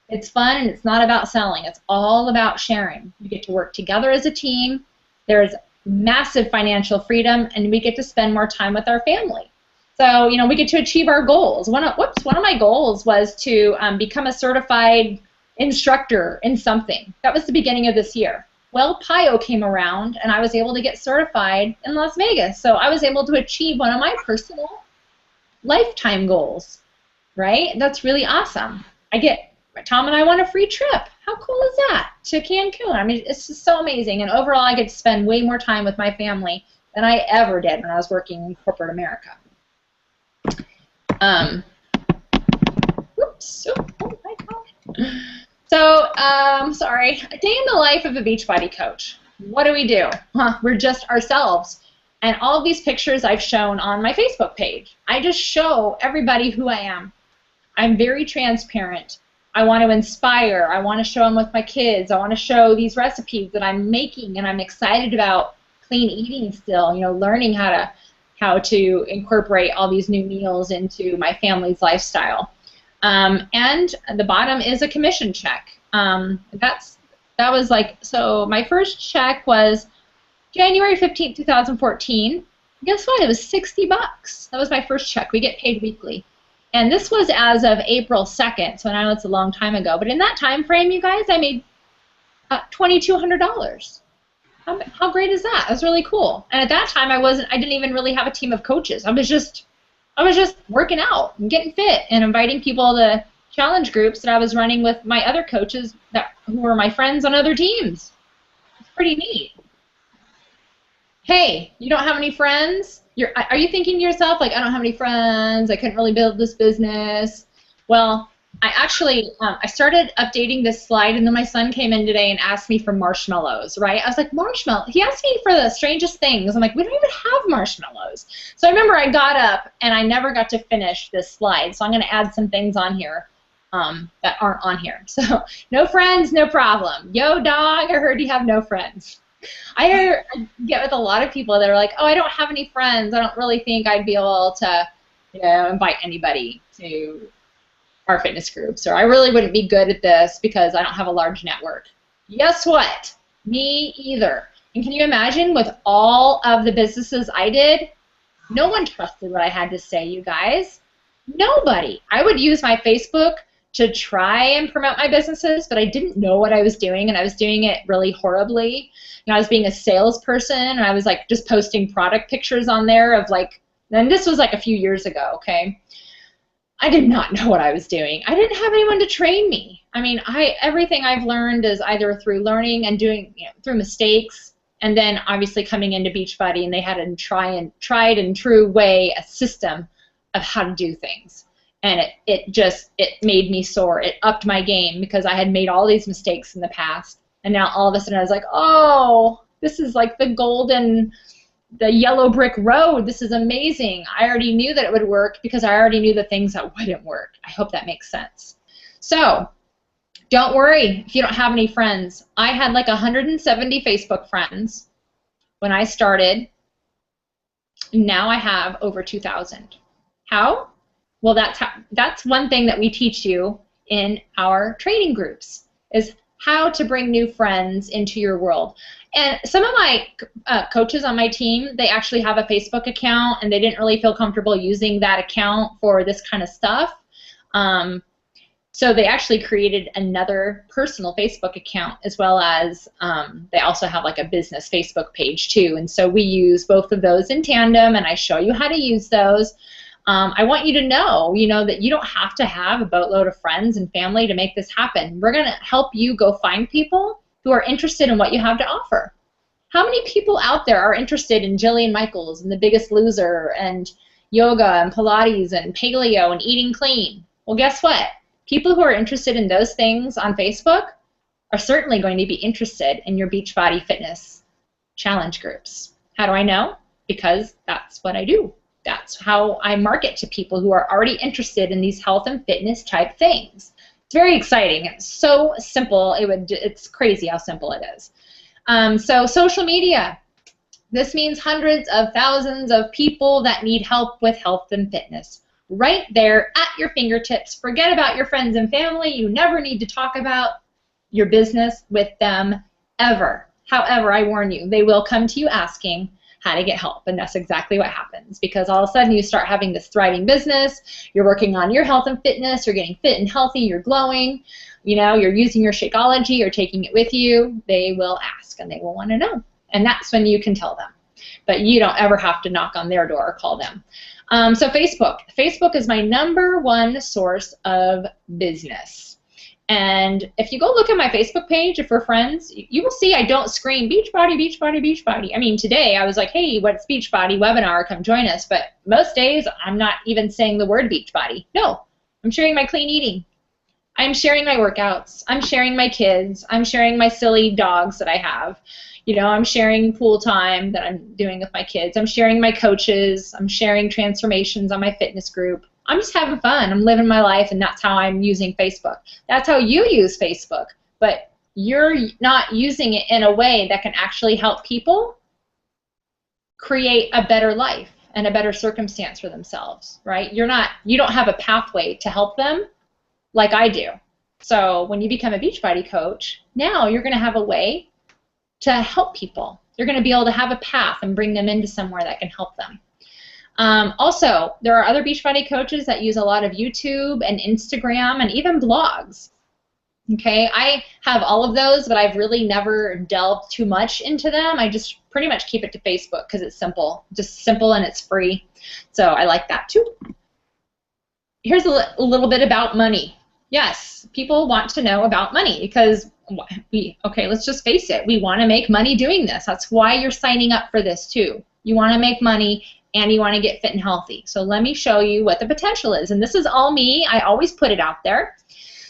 It's fun, and it's not about selling. It's all about sharing. You get to work together as a team. There's massive financial freedom, and we get to spend more time with our family. So, you know, we get to achieve our goals. One of my goals was to become a certified instructor in something. That was the beginning of this year. Well, PIO came around, and I was able to get certified in Las Vegas. So I was able to achieve one of my personal lifetime goals, right? That's really awesome. Tom and I won a free trip. How cool is that? To Cancun. I mean, it's just so amazing. And overall, I get to spend way more time with my family than I ever did when I was working in corporate America. Oops. Oh my God. So, sorry. A day in the life of a Beachbody coach. What do? We're just ourselves. And all these pictures I've shown on my Facebook page. I just show everybody who I am. I'm very transparent. I want to inspire. I want to show them with my kids. I want to show these recipes that I'm making, and I'm excited about clean eating still, you know, learning how to incorporate all these new meals into my family's lifestyle. And the bottom is a commission check. That was like, so my first check was January 15th, 2014. Guess what? It was $60. That was my first check. We get paid weekly. And this was as of April 2nd, so I know it's a long time ago. But in that time frame, you guys, I made $2,200. How great is that? That was really cool. And at that time, I didn't even really have a team of coaches. I was just working out and getting fit and inviting people to challenge groups that I was running with my other coaches who were my friends on other teams. It's pretty neat. Hey, you don't have any friends? Are you thinking to yourself, like, I don't have any friends, I couldn't really build this business? Well, I actually, I started updating this slide, and then my son came in today and asked me for marshmallows, right? I was like, marshmallow? He asked me for the strangest things. I'm like, we don't even have marshmallows. So I remember I got up, and I never got to finish this slide, so I'm going to add some things on here that aren't on here. So, no friends, no problem. Yo, dog, I heard you have no friends. I get with a lot of people that are like, oh, I don't have any friends. I don't really think I'd be able to, you know, invite anybody to our fitness groups, or I really wouldn't be good at this because I don't have a large network. Guess what? Me either. And can you imagine, with all of the businesses I did, no one trusted what I had to say, you guys. Nobody. I would use my Facebook to try and promote my businesses, but I didn't know what I was doing, and I was doing it really horribly. You know, I was being a salesperson, and I was like just posting product pictures on there of like, and this was like a few years ago, okay? I did not know what I was doing. I didn't have anyone to train me. I mean, everything I've learned is either through learning and doing, you know, through mistakes, and then obviously coming into Beachbody, and they had a tried and true way, a system of how to do things. And it made me soar. It upped my game because I had made all these mistakes in the past. And now all of a sudden I was like, oh, this is like the yellow brick road. This is amazing. I already knew that it would work because I already knew the things that wouldn't work. I hope that makes sense. So don't worry if you don't have any friends. I had like 170 Facebook friends when I started. Now I have over 2,000. How? Well, that's one thing that we teach you in our training groups, is how to bring new friends into your world. And some of my coaches on my team, they actually have a Facebook account, and they didn't really feel comfortable using that account for this kind of stuff. So they actually created another personal Facebook account, as well as they also have like a business Facebook page too. And so we use both of those in tandem, and I show you how to use those. I want you to know, that you don't have to have a boatload of friends and family to make this happen. We're going to help you go find people who are interested in what you have to offer. How many people out there are interested in Jillian Michaels and The Biggest Loser and yoga and Pilates and paleo and eating clean? Well, guess what? People who are interested in those things on Facebook are certainly going to be interested in your Beachbody Fitness challenge groups. How do I know? Because that's what I do. That's how I market to people who are already interested in these health and fitness type things. It's very exciting. It's so simple. It's crazy how simple it is. So social media. This means hundreds of thousands of people that need help with health and fitness. Right there at your fingertips. Forget about your friends and family. You never need to talk about your business with them ever. However, I warn you, they will come to you asking how to get help, and that's exactly what happens, because all of a sudden you start having this thriving business, you're working on your health and fitness, you're getting fit and healthy, you're glowing, you know, you're using your Shakeology, you're taking it with you. They will ask and they will want to know, and that's when you can tell them. But you don't ever have to knock on their door or call them. So Facebook is my #1 source of business. And if you go look at my Facebook page, if we're friends, you will see I don't scream Beachbody, Beachbody, Beachbody. I mean, today I was like, hey, what's Beachbody webinar? Come join us. But most days I'm not even saying the word Beachbody. No, I'm sharing my clean eating. I'm sharing my workouts. I'm sharing my kids. I'm sharing my silly dogs that I have. You know, I'm sharing pool time that I'm doing with my kids. I'm sharing my coaches. I'm sharing transformations on my fitness group. I'm just having fun. I'm living my life, and that's how I'm using Facebook. That's how you use Facebook, but you're not using it in a way that can actually help people create a better life and a better circumstance for themselves, right? You don't have a pathway to help them like I do. So when you become a Beachbody coach, now you're going to have a way to help people. You're going to be able to have a path and bring them into somewhere that can help them. Also, there are other Beachbody coaches that use a lot of YouTube and Instagram and even blogs. Okay, I have all of those, but I've really never delved too much into them. I just pretty much keep it to Facebook because it's simple, just simple, and it's free. So I like that too. Here's a little bit about money. Yes, people want to know about money because okay, let's just face it, we want to make money doing this. That's why you're signing up for this too. You want to make money and you want to get fit and healthy. So let me show you what the potential is. And this is all me. I always put it out there.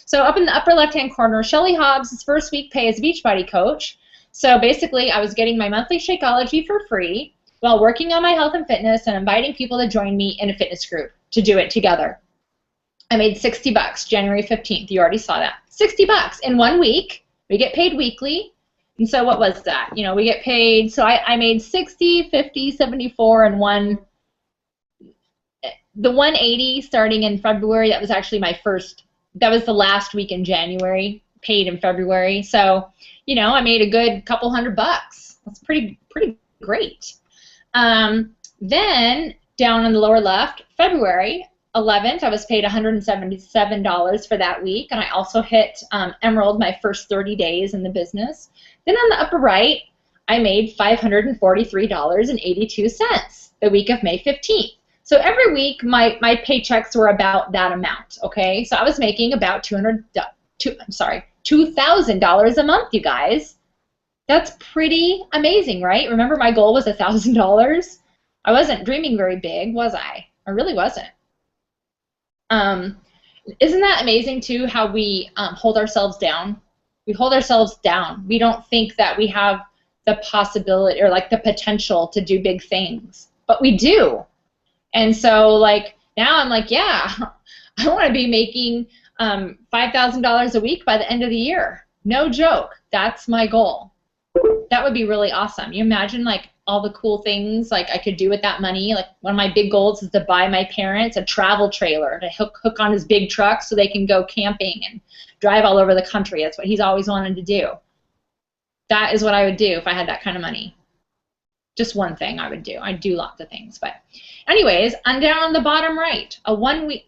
So up in the upper left-hand corner, Shelley Hobbs' first week pay as a Beachbody coach. So basically, I was getting my monthly Shakeology for free while working on my health and fitness and inviting people to join me in a fitness group to do it together. I made $60 January 15th. You already saw that. $60 in 1 week. We get paid weekly. And so what was that? You know, we get paid, so I made 60, 50, 74, and the 180 starting in February, that was actually that was the last week in January, paid in February. So, you know, I made a good couple $100. That's pretty great. Then down on the lower left, February 11th, I was paid $177 for that week, and I also hit Emerald my first 30 days in the business. Then on the upper right, I made $543.82 the week of May 15th. So every week, my paychecks were about that amount, okay? So I was making about $2,000 a month, you guys. That's pretty amazing, right? Remember, my goal was $1,000. I wasn't dreaming very big, was I? I really wasn't. Isn't that amazing, too, how we hold ourselves down? We hold ourselves down. We don't think that we have the possibility or like the potential to do big things, but we do. And so like now I'm like, yeah, I want to be making $5,000 a week by the end of the year. No joke. That's my goal. That would be really awesome. You imagine like all the cool things like I could do with that money. Like one of my big goals is to buy my parents a travel trailer to hook on his big truck so they can go camping and drive all over the country. That's what he's always wanted to do. That is what I would do if I had that kind of money. Just one thing I would do. I'd do lots of things. But anyways, I'm down on the bottom right.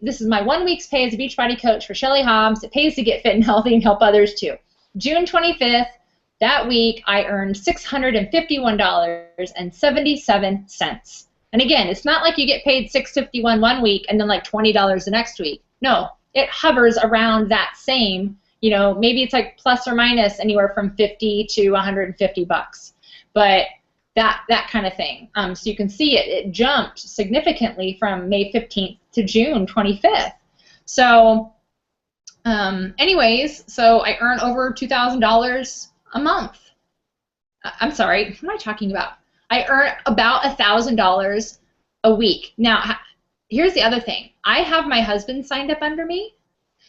This is my 1 week's pay as a Beachbody coach for Shelley Hobbs. It pays to get fit and healthy and help others too. June 25th, that week I earned $651.77. And again, it's not like you get paid $651 one week and then like $20 the next week. No, it hovers around that same, you know, maybe it's like plus or minus anywhere from $50 to $150. But that kind of thing. So you can see it jumped significantly from May 15th to June 25th. So anyways, so I earn over $2,000 a month. I'm sorry, what am I talking about? I earn about $1,000 a week. Now, here's the other thing. I have my husband signed up under me,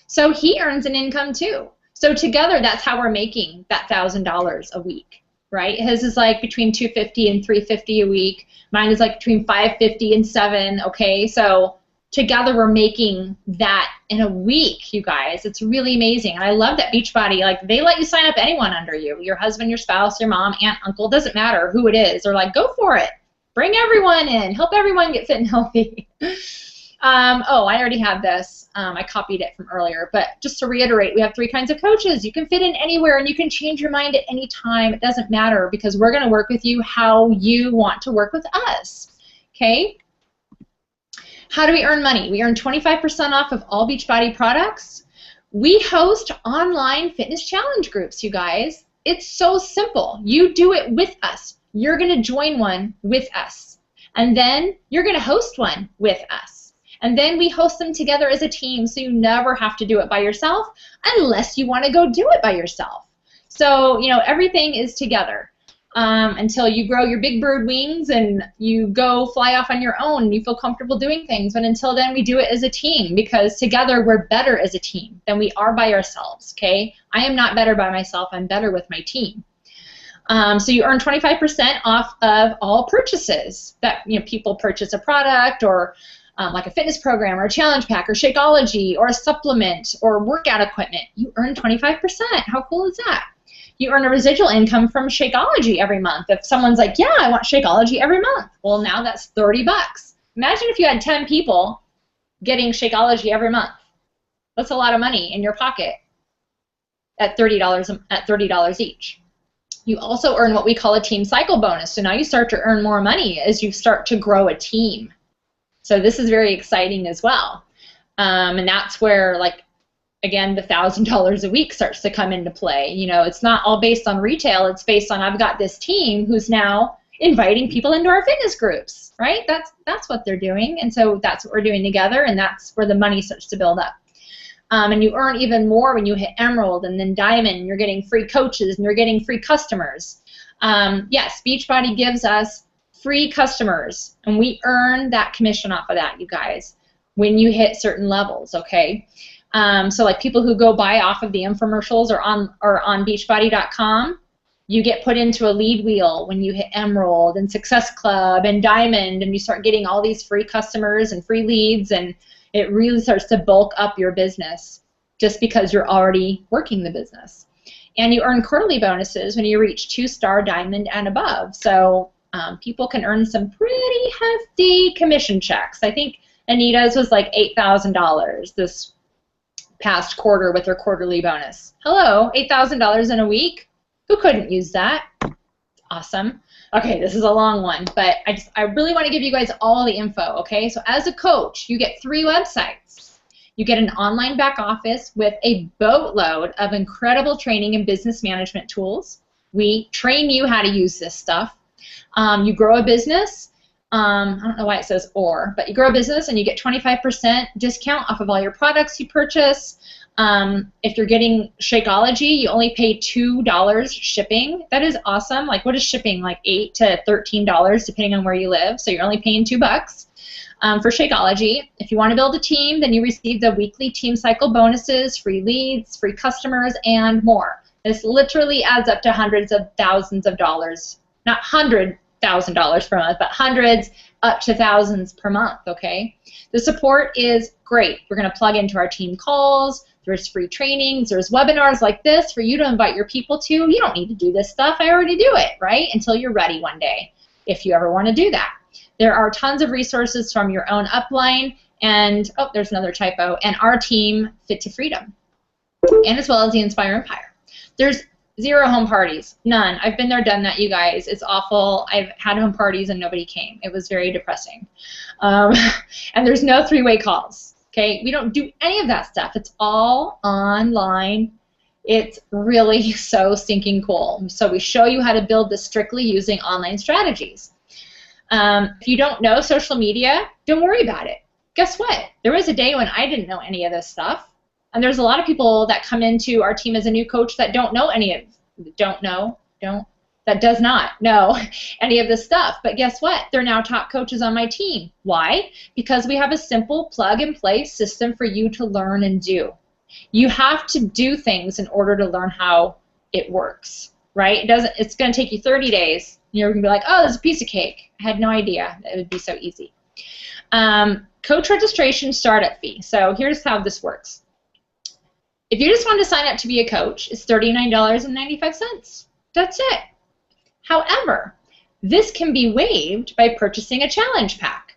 so he earns an income too. So together, that's how we're making that $1,000 a week. Right? His is like between $250 and $350 a week. Mine is like between $550 and $700. Okay, so together we're making that in a week, you guys. It's really amazing. And I love that Beachbody, like, they let you sign up anyone under you. Your husband, your spouse, your mom, aunt, uncle, doesn't matter who it is. They're like, go for it. Bring everyone in. Help everyone get fit and healthy. Oh, I already have this. I copied it from earlier. But just to reiterate, we have 3 kinds of coaches. You can fit in anywhere, and you can change your mind at any time. It doesn't matter, because we're going to work with you how you want to work with us. Okay? How do we earn money? We earn 25% off of all Beachbody products. We host online fitness challenge groups, you guys. It's so simple. You do it with us. You're going to join one with us. And then you're going to host one with us. And then we host them together as a team, so you never have to do it by yourself unless you want to go do it by yourself. So, you know, everything is together until you grow your big bird wings and you go fly off on your own and you feel comfortable doing things. But until then, we do it as a team, because together we're better as a team than we are by ourselves, okay? I am not better by myself. I'm better with my team. So you earn 25% off of all purchases that, you know, people purchase a product, or like a fitness program or a challenge pack or Shakeology or a supplement or workout equipment. You earn 25%. How cool is that? You earn a residual income from Shakeology every month. If someone's like, yeah, I want Shakeology every month, well, now that's $30. Imagine if you had 10 people getting Shakeology every month. That's a lot of money in your pocket at $30 each. You also earn what we call a team cycle bonus. So now you start to earn more money as you start to grow a team. So this is very exciting as well. And that's where, like, again, the $1,000 a week starts to come into play. You know, it's not all based on retail. It's based on, I've got this team who's now inviting people into our fitness groups, right? That's what they're doing. And so that's what we're doing together, and that's where the money starts to build up. And you earn even more when you hit Emerald and then Diamond, and you're getting free coaches and you're getting free customers. Yes, Beachbody gives us free customers, and we earn that commission off of that, you guys, when you hit certain levels, okay? So like people who go buy off of the infomercials or on Beachbody.com, you get put into a lead wheel when you hit Emerald and Success Club and Diamond, and you start getting all these free customers and free leads, and it really starts to bulk up your business just because you're already working the business. And you earn quarterly bonuses when you reach 2-star Diamond and above. So people can earn some pretty hefty commission checks. I think Anita's was like $8,000 this past quarter with her quarterly bonus. Hello, $8,000 in a week? Who couldn't use that? Awesome. Okay, this is a long one, but I really want to give you guys all the info, okay? So as a coach, you get 3 websites. You get an online back office with a boatload of incredible training and business management tools. We train you how to use this stuff. You grow a business. I don't know why it says or, but you grow a business and you get 25% discount off of all your products you purchase. If you're getting Shakeology, you only pay $2 shipping. That is awesome. Like, what is shipping? Like $8 to $13 depending on where you live. So you're only paying $2 for Shakeology. If you want to build a team, then you receive the weekly team cycle bonuses, free leads, free customers, and more. This literally adds up to hundreds of thousands of dollars. Not $100,000 per month, but hundreds up to thousands per month, okay? The support is great. We're going to plug into our team calls. There's free trainings. There's webinars like this for you to invite your people to. You don't need to do this stuff. I already do it, right? Until you're ready one day, if you ever want to do that. There are tons of resources from your own upline and, oh, there's another typo, and our team, Fit to Freedom, and as well as the Inspire Empire. There's 0 home parties. None. I've been there, done that, you guys. It's awful. I've had home parties and nobody came. It was very depressing. And there's no 3-way calls. Okay? We don't do any of that stuff. It's all online. It's really so stinking cool. So we show you how to build this strictly using online strategies. If you don't know social media, don't worry about it. Guess what? There was a day when I didn't know any of this stuff. And there's a lot of people that come into our team as a new coach that does not know any of this stuff. But guess what? They're now top coaches on my team. Why? Because we have a simple plug-and-play system for you to learn and do. You have to do things in order to learn how it works, right? It's going to take you 30 days. You're going to be like, oh, this is a piece of cake. I had no idea it would be so easy. coach registration startup fee. So here's how this works. If you just want to sign up to be a coach, it's $39.95. That's it. However, this can be waived by purchasing a challenge pack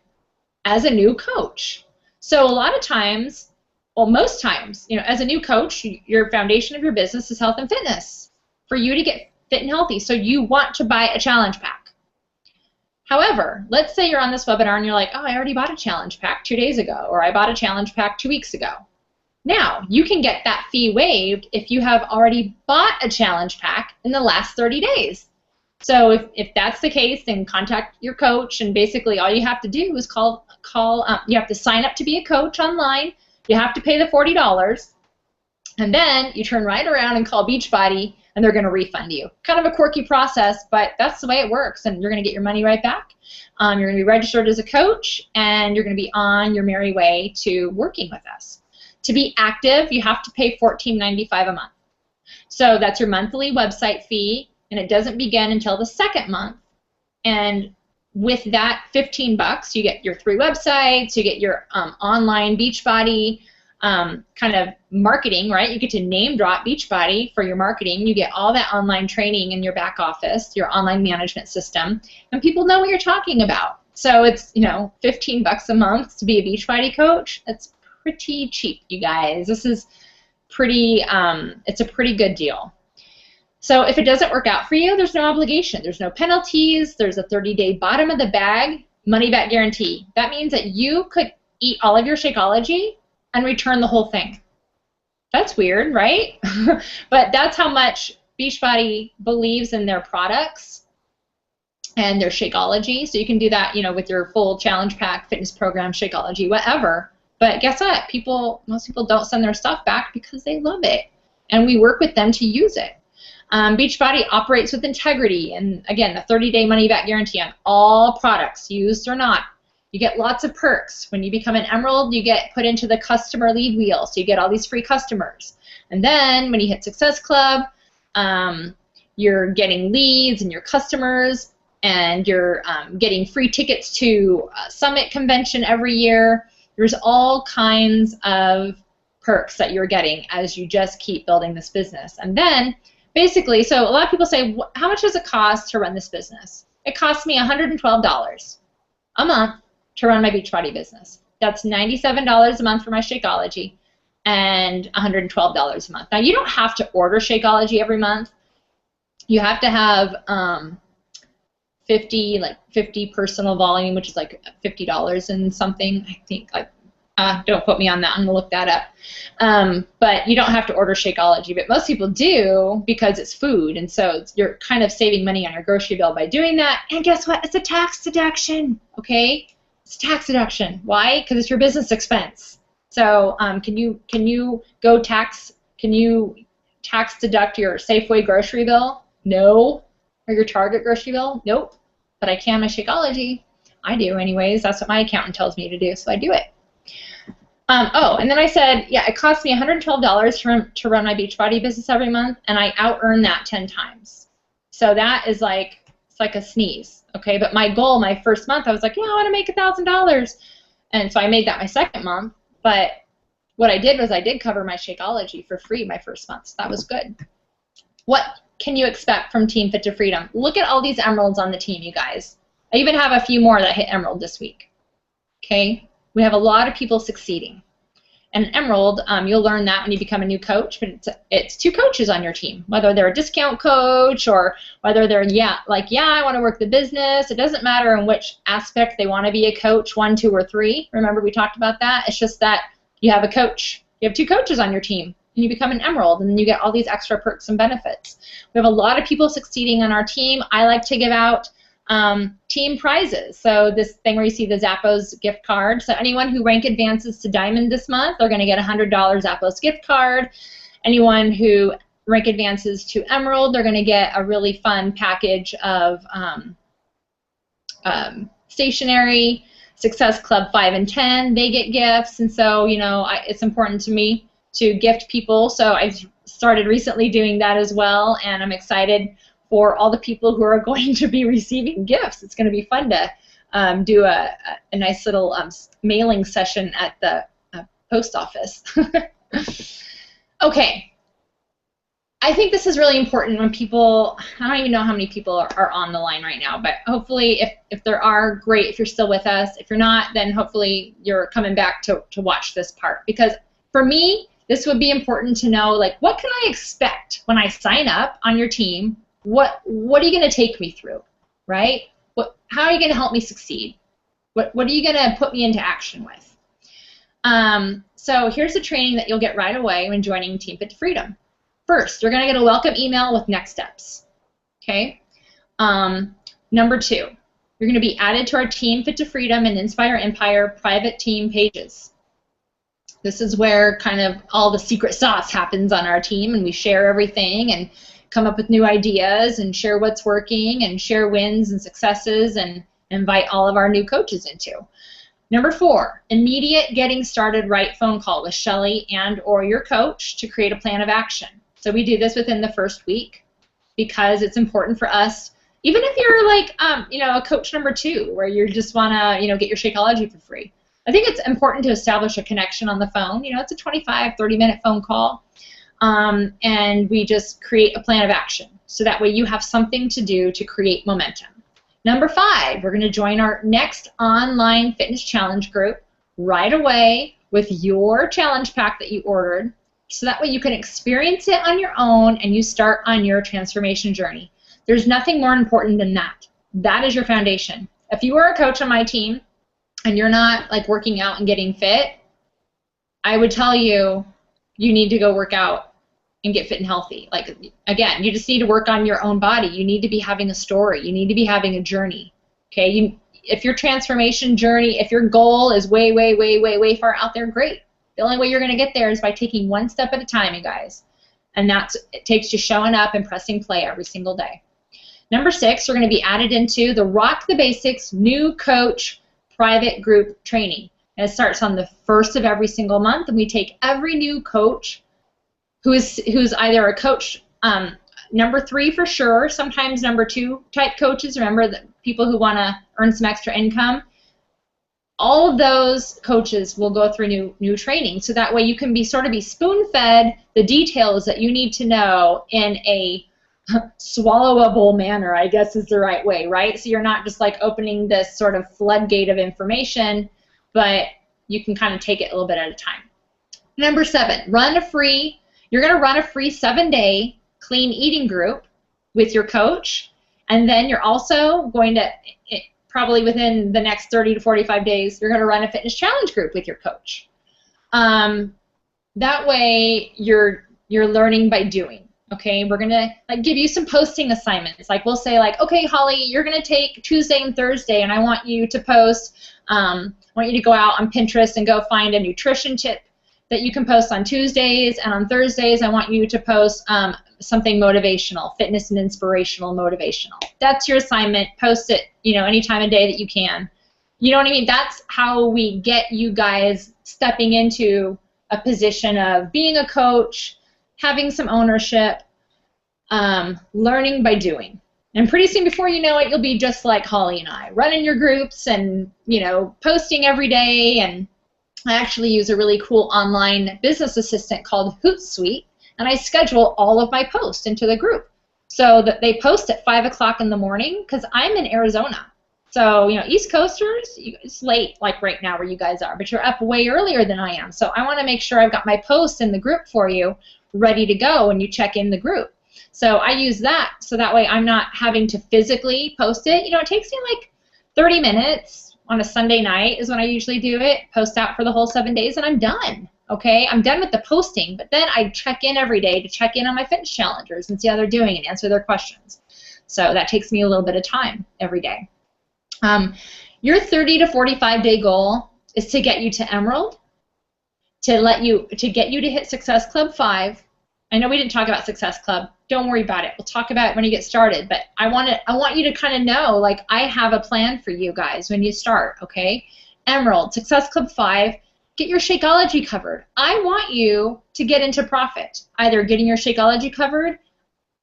as a new coach. So a lot of times, well, most times, as a new coach, your foundation of your business is health and fitness for you to get fit and healthy. So you want to buy a challenge pack. However, let's say you're on this webinar and you're like, oh, I already bought a challenge pack 2 days ago, or I bought a challenge pack 2 weeks ago. Now, you can get that fee waived if you have already bought a challenge pack in the last 30 days. So if that's the case, then contact your coach, and basically all you have to do is you have to sign up to be a coach online. You have to pay the $40, and then you turn right around and call Beachbody, and they're going to refund you. Kind of a quirky process, but that's the way it works, and you're going to get your money right back. You're going to be registered as a coach, and you're going to be on your merry way to working with us. To be active, you have to pay $14.95 a month. So that's your monthly website fee, and it doesn't begin until the second month. And with that $15, you get your 3 websites, you get your online Beachbody kind of marketing, right? You get to name drop Beachbody for your marketing. You get all that online training in your back office, your online management system, and people know what you're talking about. So it's, $15 a month to be a Beachbody coach. That's pretty cheap, you guys. This is pretty, it's a pretty good deal. So if it doesn't work out for you, there's no obligation. There's no penalties. There's a 30-day bottom of the bag money back guarantee. That means that you could eat all of your Shakeology and return the whole thing. That's weird, right? But that's how much Beachbody believes in their products and their Shakeology. So you can do that, with your full challenge pack, fitness program, Shakeology, whatever. But guess what? Most people don't send their stuff back because they love it, and we work with them to use it. Beachbody operates with integrity, and again, a 30-day money-back guarantee on all products, used or not. You get lots of perks. When you become an Emerald, you get put into the customer lead wheel, so you get all these free customers. And then when you hit Success Club, you're getting leads and your customers, and you're getting free tickets to a Summit convention every year. There's all kinds of perks that you're getting as you just keep building this business. And then, basically, so a lot of people say, how much does it cost to run this business? It costs me $112 a month to run my Beachbody business. That's $97 a month for my Shakeology and $112 a month. Now, you don't have to order Shakeology every month. You have to have 50 personal volume, which is like $50 and something, I think. Don't quote me on that. I'm going to look that up. But you don't have to order Shakeology. But most people do because it's food. And so you're kind of saving money on your grocery bill by doing that. And guess what? It's a tax deduction. Okay? It's a tax deduction. Why? Because it's your business expense. So can you tax deduct your Safeway grocery bill? No. Or your Target grocery bill? Nope. But I can my Shakeology. I do anyways. That's what my accountant tells me to do, so I do it. And then I said, yeah, it costs me $112 to run my Beachbody business every month, and I out-earn that 10 times. So that is it's like a sneeze, okay? But my goal, my first month, I was like, yeah, I want to make $1,000. And so I made that my second month, but what I did was I did cover my Shakeology for free my first month, so that was good. What can you expect from Team Fit to Freedom? Look at all these Emeralds on the team, you guys. I even have a few more that hit Emerald this week, okay? We have a lot of people succeeding. And Emerald, you'll learn that when you become a new coach, but it's 2 coaches on your team, whether they're a discount coach or whether they're, I want to work the business. It doesn't matter in which aspect they want to be a coach, 1, 2, or 3. Remember we talked about that? It's just that you have a coach. You have 2 coaches on your team, and you become an Emerald, and then you get all these extra perks and benefits. We have a lot of people succeeding on our team. I like to give out team prizes. So this thing where you see the Zappos gift card. So anyone who rank advances to Diamond this month, they're going to get a $100 Zappos gift card. Anyone who rank advances to Emerald, they're going to get a really fun package of stationery. Success Club 5 and 10, they get gifts. And so, it's important to me to gift people. So I started recently doing that as well, and I'm excited for all the people who are going to be receiving gifts. It's going to be fun to do a nice little mailing session at the post office. Okay. I think this is really important when people, I don't even know how many people are on the line right now, but hopefully if there are, great, if you're still with us. If you're not, then hopefully you're coming back to watch this part. Because for me, this would be important to know, like, what can I expect when I sign up on your team? What are you going to take me through, right? How are you going to help me succeed? What are you going to put me into action with? So here's the training that you'll get right away when joining Team Fit to Freedom. First, you're going to get a welcome email with next steps, okay? Number 2, you're going to be added to our Team Fit to Freedom and Inspire Empire private team pages. This is where kind of all the secret sauce happens on our team, and we share everything and come up with new ideas and share what's working and share wins and successes and invite all of our new coaches into. Number 4, immediate getting started right phone call with Shelley and or your coach to create a plan of action. So we do this within the first week because it's important for us, even if you're like, a coach number 2 where you just want to, get your Shakeology for free. I think it's important to establish a connection on the phone. It's a 25, 30-minute phone call, and we just create a plan of action. So that way you have something to do to create momentum. Number 5, we're going to join our next online fitness challenge group right away with your challenge pack that you ordered. So that way you can experience it on your own and you start on your transformation journey. There's nothing more important than that. That is your foundation. If you are a coach on my team and you're not like working out and getting fit, I would tell you you need to go work out and get fit and healthy. Like, again, you just need to work on your own body. You need to be having a story. You need to be having a journey. Okay? If your transformation journey, if your goal is way, way, way, way, way far out there, great. The only way you're going to get there is by taking one step at a time, you guys. And it takes just showing up and pressing play every single day. Number 6, you're going to be added into the Rock the Basics New Coach Private Group Training. And it starts on the 1st of every single month, and we take every new coach who's either a coach, number 3 for sure, sometimes number 2 type coaches. Remember, the people who want to earn some extra income. All of those coaches will go through new training, so that way you can be spoon-fed the details that you need to know in a swallowable manner, I guess is the right way, right? So you're not just like opening this sort of floodgate of information, but you can kind of take it a little bit at a time. Number 7, you're going to run a free 7-day clean eating group with your coach, and then you're also going to, probably within the next 30 to 45 days, you're going to run a fitness challenge group with your coach. That way you're learning by doing. Okay, we're going to give you some posting assignments. Like, we'll say, okay, Holly, you're going to take Tuesday and Thursday, and I want you to post, I want you to go out on Pinterest and go find a nutrition tip that you can post on Tuesdays, and on Thursdays I want you to post something motivational, fitness and inspirational motivational. That's your assignment. Post it, any time of day that you can. You know what I mean? That's how we get you guys stepping into a position of being a coach, having some ownership, learning by doing. And pretty soon, before you know it, you'll be just like Holly and I, running your groups and, posting every day. And I actually use a really cool online business assistant called Hootsuite, and I schedule all of my posts into the group so that they post at 5 o'clock in the morning, because I'm in Arizona. So, East Coasters, it's late, like right now where you guys are, but you're up way earlier than I am. So I want to make sure I've got my posts in the group for you ready to go when you check in the group. So I use that so that way I'm not having to physically post it. It takes me like 30 minutes on a Sunday night is when I usually do it, post out for the whole 7 days, and I'm done. Okay, I'm done with the posting, but then I check in every day to check in on my fitness challengers and see how they're doing and answer their questions. So that takes me a little bit of time every day. Your 30 to 45 day goal is to get you to Emerald, to get you to hit Success Club 5. I know we didn't talk about Success Club. Don't worry about it. We'll talk about it when you get started. But I want you to kind of know, I have a plan for you guys when you start, okay? Emerald, Success Club 5, get your Shakeology covered. I want you to get into profit, either getting your Shakeology covered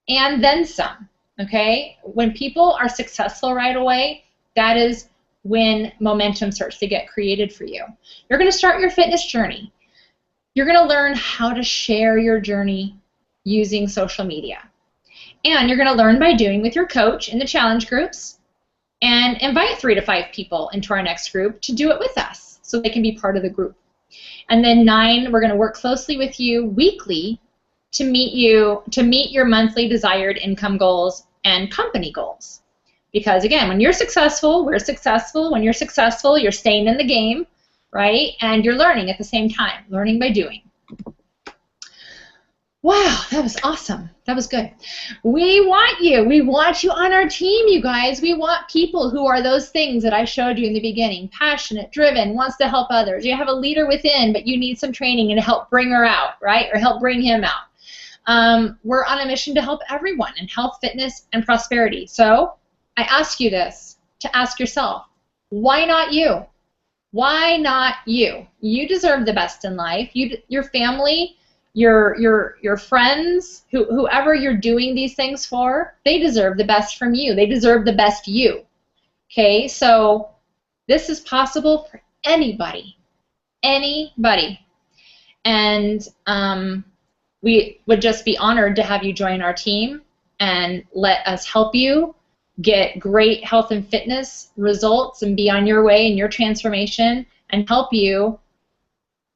and then some, okay? When people are successful right away, that is when momentum starts to get created for you. You're going to start your fitness journey. You're going to learn how to share your journey using social media. And you're going to learn by doing with your coach in the challenge groups, and invite 3 to 5 people into our next group to do it with us so they can be part of the group. And then 9, we're going to work closely with you weekly to meet your monthly desired income goals and company goals. Because again, when you're successful, we're successful. When you're successful, you're staying in the game, right? And you're learning at the same time, learning by doing. Wow, that was awesome. That was good. We want you. We want you on our team, you guys. We want people who are those things that I showed you in the beginning. Passionate, driven, wants to help others. You have a leader within, but you need some training and to help bring her out, right? Or help bring him out. We're on a mission to help everyone in health, fitness, and prosperity. So I ask you this, to ask yourself, why not you? Why not you? You deserve the best in life. Your family, your friends, whoever you're doing these things for, they deserve the best from you. They deserve the best you. Okay, so this is possible for anybody. Anybody. And we would just be honored to have you join our team and let us help you get great health and fitness results and be on your way in your transformation and help you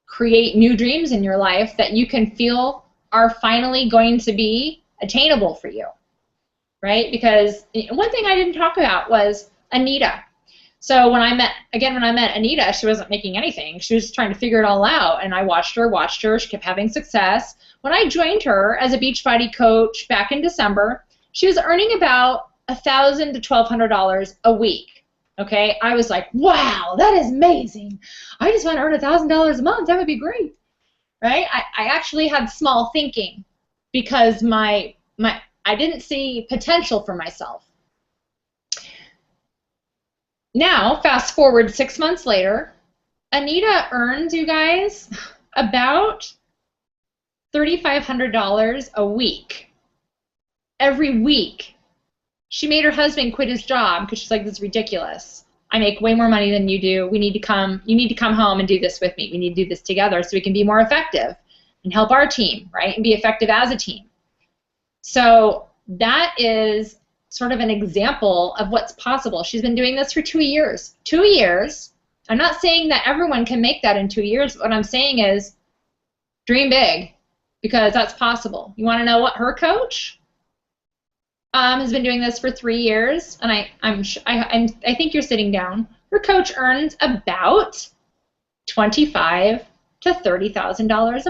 create new dreams in your life that you can feel are finally going to be attainable for you, right? Because one thing I didn't talk about was Anita. So when I met Anita, she wasn't making anything. She was trying to figure it all out, and I watched her. She kept having success. When I joined her as a Beachbody coach back in December, she was earning about $1,000 to $1,200 a week. Okay, I was like, wow, that is amazing. I just want to earn $1,000 a month. That would be great, right? I actually had small thinking because I didn't see potential for myself. Now, fast forward 6 months later, Anita earns, you guys, about $3,500 a week. Every week. She made her husband quit his job because she's like, this is ridiculous. I make way more money than you do. You need to come home and do this with me. We need to do this together so we can be more effective and help our team, right? And be effective as a team. So that is sort of an example of what's possible. She's been doing this for 2 years. 2 years. I'm not saying that everyone can make that in 2 years. What I'm saying is dream big, because that's possible. You want to know what her coach has been doing this for 3 years, and I think you're sitting down. Her coach earns about $25,000 to $30,000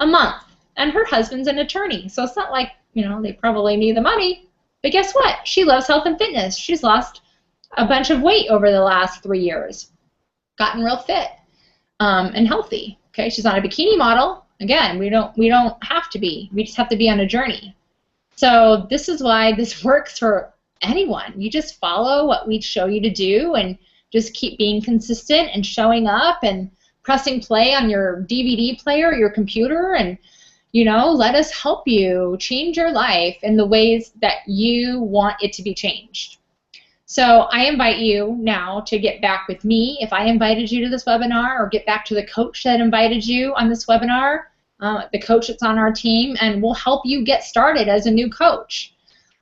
a month, and her husband's an attorney, so it's not like they probably need the money. But guess what? She loves health and fitness. She's lost a bunch of weight over the last 3 years, gotten real fit and healthy. Okay, she's not a bikini model. Again, we don't have to be. We just have to be on a journey. So this is why this works for anyone. You just follow what we show you to do and just keep being consistent and showing up and pressing play on your DVD player or your computer, and let us help you change your life in the ways that you want it to be changed. So I invite you now to get back with me if I invited you to this webinar, or get back to the coach that invited you on this webinar. The coach that's on our team, and we'll help you get started as a new coach.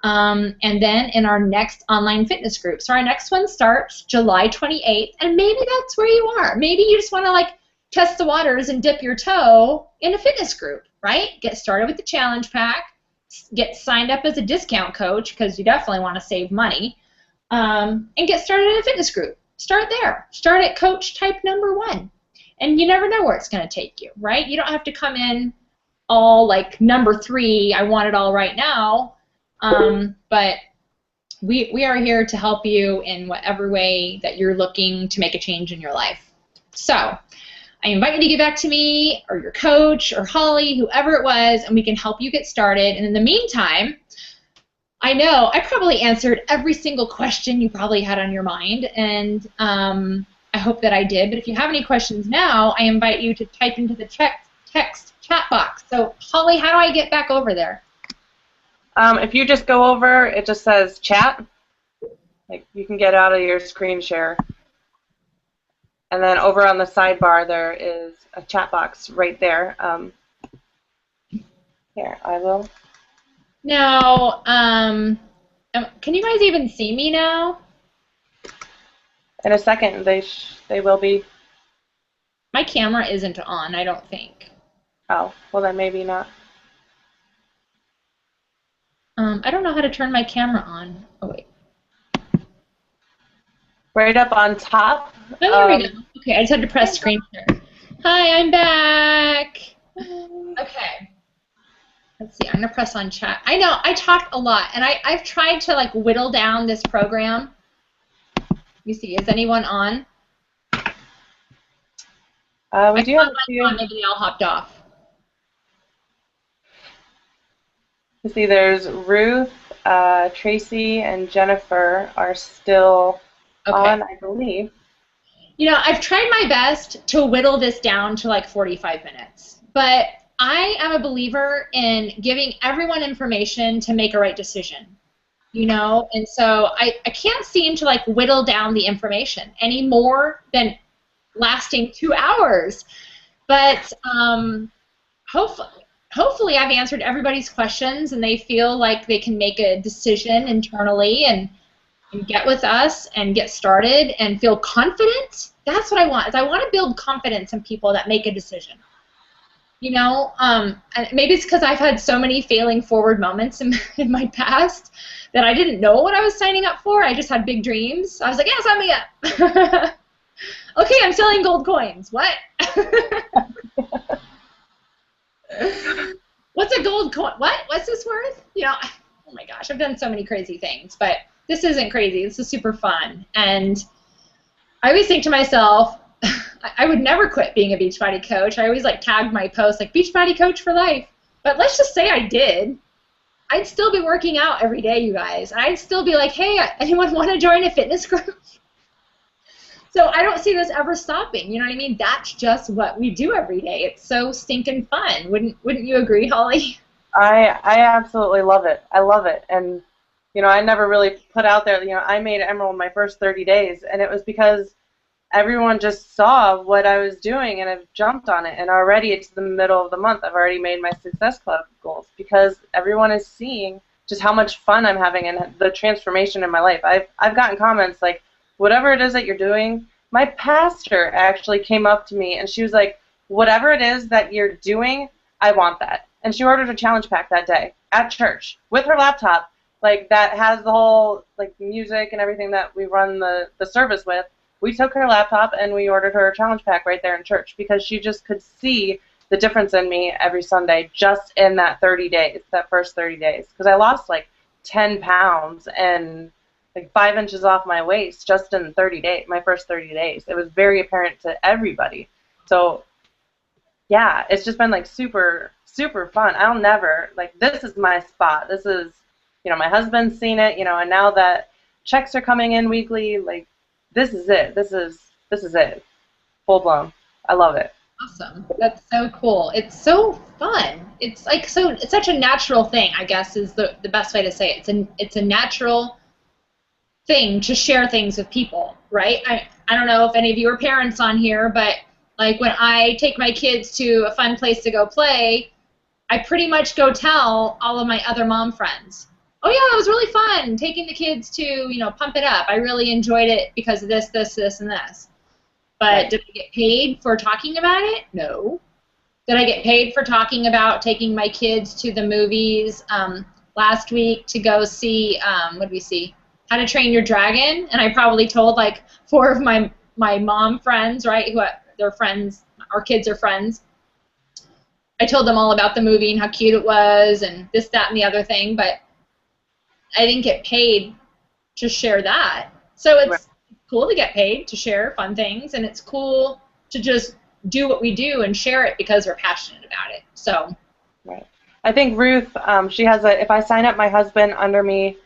And then in our next online fitness group. So our next one starts July 28th, and maybe that's where you are. Maybe you just want to test the waters and dip your toe in a fitness group, right? Get started with the challenge pack, get signed up as a discount coach because you definitely want to save money, and get started in a fitness group. Start there. Start at coach type number 1. And you never know where it's going to take you, right? You don't have to come in all like number 3, I want it all right now. But we are here to help you in whatever way that you're looking to make a change in your life. So I invite you to get back to me or your coach or Holly, whoever it was, and we can help you get started. And in the meantime, I know I probably answered every single question you probably had on your mind, and I hope that I did, but if you have any questions now, I invite you to type into the text chat box. So, Holly, how do I get back over there? If you just go over, it just says chat, Like, you can get out of your screen share. And then over on the sidebar, there is a chat box right there. Here, I will. Now, can you guys even see me now? In a second, they will be. My camera isn't on, I don't think. Oh, well then maybe not. I don't know how to turn my camera on. Oh, wait. Right up on top. Oh, there we go. Okay, I just had to press screen share. Hi, I'm back. Okay. Let's see, I'm going to press on chat. I know, I talk a lot, and I've tried to, like, whittle down this program. You see, is anyone on? We do have a few. Maybe they all hopped off. You see, there's Ruth, Tracy, and Jennifer are still on, I believe. You know, I've tried my best to whittle this down to like 45 minutes, but I am a believer in giving everyone information to make a right decision, you know, and so I can't seem to like whittle down the information any more than lasting 2 hours, but hopefully I've answered everybody's questions and they feel like they can make a decision internally and get with us and get started and feel confident. That's what I want. Is I want to build confidence in people that make a decision. You know, and maybe it's because I've had so many failing forward moments in my past that I didn't know what I was signing up for. I just had big dreams. I was like, yeah, sign me up. Okay, I'm selling gold coins. What? What's a gold coin? What? What's this worth? You know, oh my gosh, I've done so many crazy things, but this isn't crazy. This is super fun. And I always think to myself, I would never quit being a Beachbody coach. I always like tagged my posts like Beachbody coach for life. But let's just say I did. I'd still be working out every day, you guys. And I'd still be like, hey, anyone want to join a fitness group? So I don't see this ever stopping. You know what I mean? That's just what we do every day. It's so stinking fun. Wouldn't you agree, Holly? I absolutely love it. I love it. And, you know, I never really put out there, you know, I made Emerald my first 30 days, and it was because everyone just saw what I was doing and have jumped on it. And already it's the middle of the month. I've already made my Success Club goals because everyone is seeing just how much fun I'm having and the transformation in my life. I've gotten comments like, whatever it is that you're doing, my pastor actually came up to me and she was like, whatever it is that you're doing, I want that. And she ordered a challenge pack that day at church with her laptop, like that has the whole like music and everything that we run the service with. We took her laptop and we ordered her a challenge pack right there in church because she just could see the difference in me every Sunday just in that 30 days, that first 30 days. Because I lost like 10 pounds and like 5 inches off my waist just in 30 days, my first 30 days. It was very apparent to everybody. So, yeah, it's just been like super, super fun. I'll never, like, this is my spot. This is, you know, my husband's seen it, you know, and now that checks are coming in weekly, like, this is it. This is it. Full blown. I love it. Awesome. That's so cool. It's so fun. It's like it's such a natural thing, I guess, is the best way to say it. It's a natural thing to share things with people, right? I don't know if any of you are parents on here, but like when I take my kids to a fun place to go play, I pretty much go tell all of my other mom friends, oh yeah, it was really fun taking the kids to, you know, Pump It Up. I really enjoyed it because of this, this, this, and this. But did I get paid for talking about it? No. Did I get paid for talking about taking my kids to the movies last week to go see, what did we see? How to Train Your Dragon? And I probably told like 4 of my mom friends, right, who they're friends, our kids are friends. I told them all about the movie and how cute it was and this, that, and the other thing, but I didn't get paid to share that. So it's cool to get paid to share fun things, and it's cool to just do what we do and share it because we're passionate about it. So. Right. I think Ruth, she has a, if I sign up my husband under me,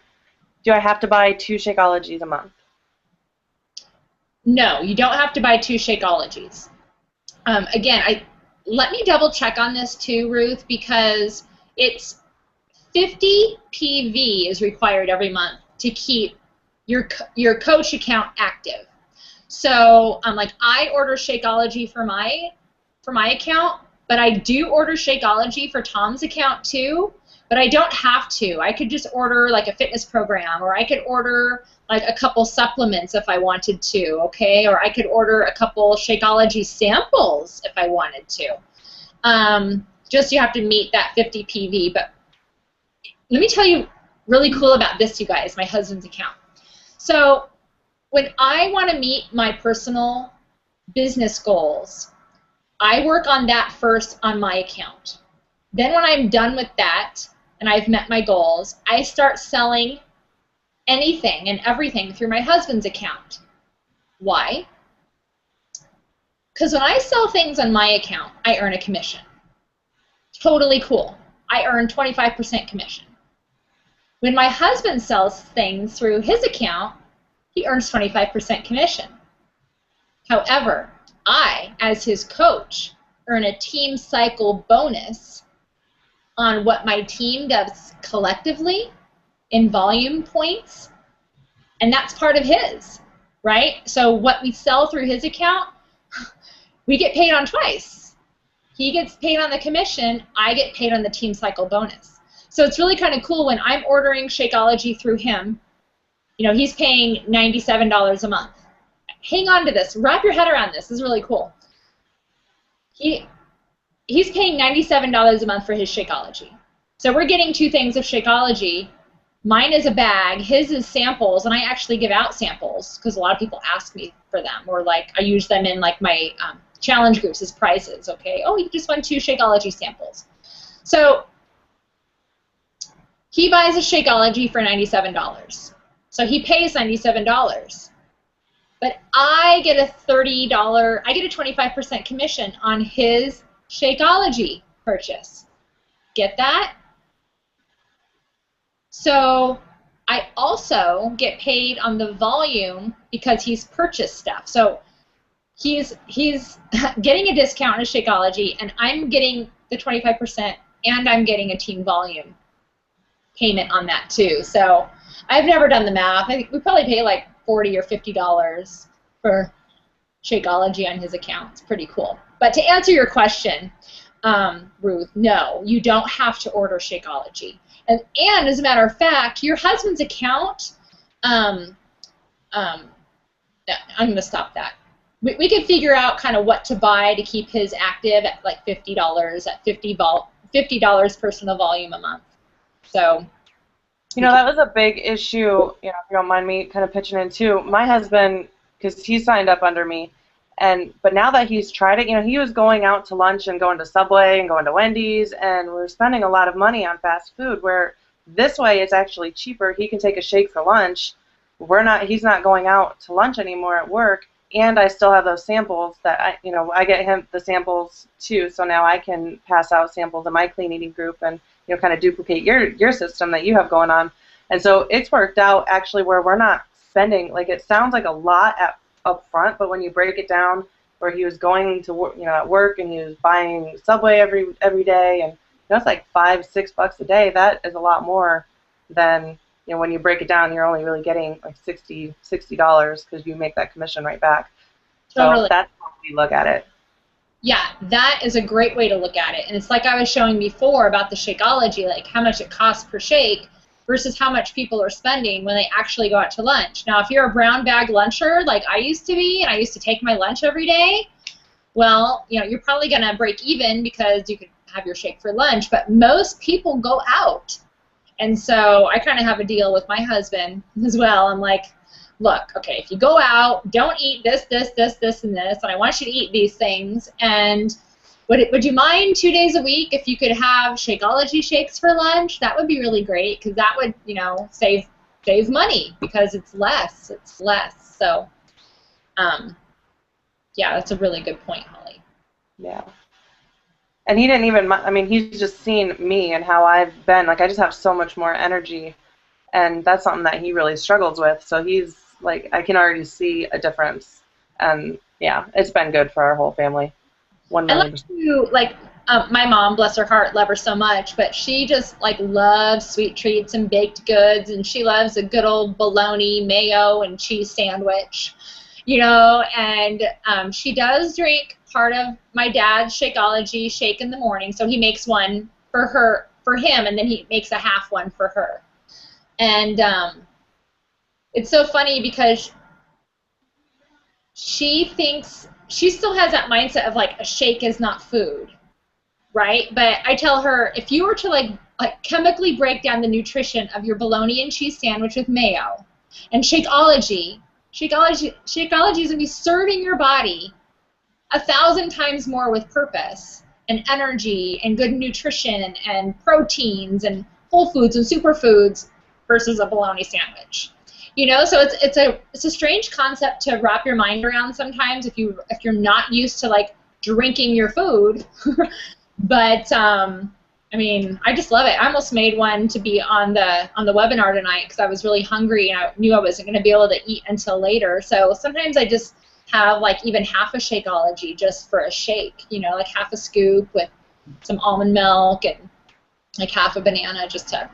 do I have to buy 2 Shakeologies a month? No, you don't have to buy 2 Shakeologies. Again, let me double check on this too, Ruth, because it's 50 PV is required every month to keep your Coach account active. So like I order Shakeology for my account, but I do order Shakeology for Tom's account too. But I don't have to. I could just order like a fitness program, or I could order like a couple supplements if I wanted to, okay? Or I could order a couple Shakeology samples if I wanted to. Just you have to meet that 50 PV. But let me tell you really cool about this, you guys, my husband's account. So when I want to meet my personal business goals, I work on that first on my account. Then when I'm done with that and I've met my goals, I start selling anything and everything through my husband's account. Why? Because when I sell things on my account, I earn a commission. Totally cool. I earn 25% commission. When my husband sells things through his account, he earns 25% commission. However, I, as his coach, earn a team cycle bonus on what my team does collectively in volume points, and that's part of his, right? So what we sell through his account, we get paid on twice. He gets paid on the commission, I get paid on the team cycle bonus. So it's really kind of cool when I'm ordering Shakeology through him. You know, he's paying $97 a month. Hang on to this. Wrap your head around this. This is really cool. He's paying $97 a month for his Shakeology. So we're getting two things of Shakeology. Mine is a bag. His is samples, and I actually give out samples because a lot of people ask me for them, or like I use them in like my challenge groups as prizes. Okay. Oh, you just won 2 Shakeology samples. So he buys a Shakeology for $97. So he pays $97. But I get a $30, I get a 25% commission on his Shakeology purchase. Get that? So I also get paid on the volume because he's purchased stuff. So he's getting a discount on Shakeology, and I'm getting the 25%, and I'm getting a team volume payment on that too. So I've never done the math. I think we probably pay like $40 or $50 for Shakeology on his account. It's pretty cool. But to answer your question, Ruth, no, you don't have to order Shakeology. And as a matter of fact, your husband's account, I'm going to stop that. We could figure out kind of what to buy to keep his active at like $50 at $50 personal volume a month. So, you know, that was a big issue, you know, if you don't mind me kind of pitching in too. My husband, because he signed up under me, but now that he's tried it, you know, he was going out to lunch and going to Subway and going to Wendy's, and we're spending a lot of money on fast food, where this way it's actually cheaper. He can take a shake for lunch. He's not going out to lunch anymore at work, and I still have those samples that I get him the samples too, so now I can pass out samples in my clean eating group and, you know, kind of duplicate your system that you have going on. And so it's worked out actually where we're not spending, like it sounds like a lot up front, but when you break it down, where he was going to work, you know, at work, and he was buying Subway every day, and it's like $5-6 a day. That is a lot more than, you know, when you break it down, you're only really getting like $60 because you make that commission right back. Totally. So that's how we look at it. Yeah, that is a great way to look at it. And it's like I was showing before about the Shakeology, like how much it costs per shake versus how much people are spending when they actually go out to lunch. Now, if you're a brown bag luncher like I used to be, and I used to take my lunch every day, well, you know, you're probably going to break even because you could have your shake for lunch, but most people go out. And so I kind of have a deal with my husband as well. I'm like, look, okay, if you go out, don't eat this, and this, and I want you to eat these things. And would you mind 2 days a week if you could have Shakeology shakes for lunch? That would be really great, because that would, you know, save money because it's less. So, yeah, that's a really good point, Holly. Yeah. And he didn't even, I mean, he's just seen me and how I've been. Like, I just have so much more energy, and that's something that he really struggles with. So he's like, I can already see a difference. And, yeah, it's been good for our whole family. 1 I million like to, like, my mom, bless her heart, love her so much, but she just like loves sweet treats and baked goods, and she loves a good old bologna, mayo, and cheese sandwich, you know, and she does drink part of my dad's Shakeology shake in the morning, so he makes one for him, and then he makes a half one for her. And it's so funny because she still has that mindset of like a shake is not food, right? But I tell her, if you were to like chemically break down the nutrition of your bologna and cheese sandwich with mayo and Shakeology is going to be serving your body 1,000 times more with purpose and energy and good nutrition and proteins and whole foods and superfoods versus a bologna sandwich. You know, so it's a strange concept to wrap your mind around sometimes if you're not used to like drinking your food. But I mean, I just love it. I almost made one to be on the webinar tonight because I was really hungry and I knew I wasn't going to be able to eat until later. So sometimes I just have like even half a Shakeology just for a shake, you know, like half a scoop with some almond milk and like half a banana just to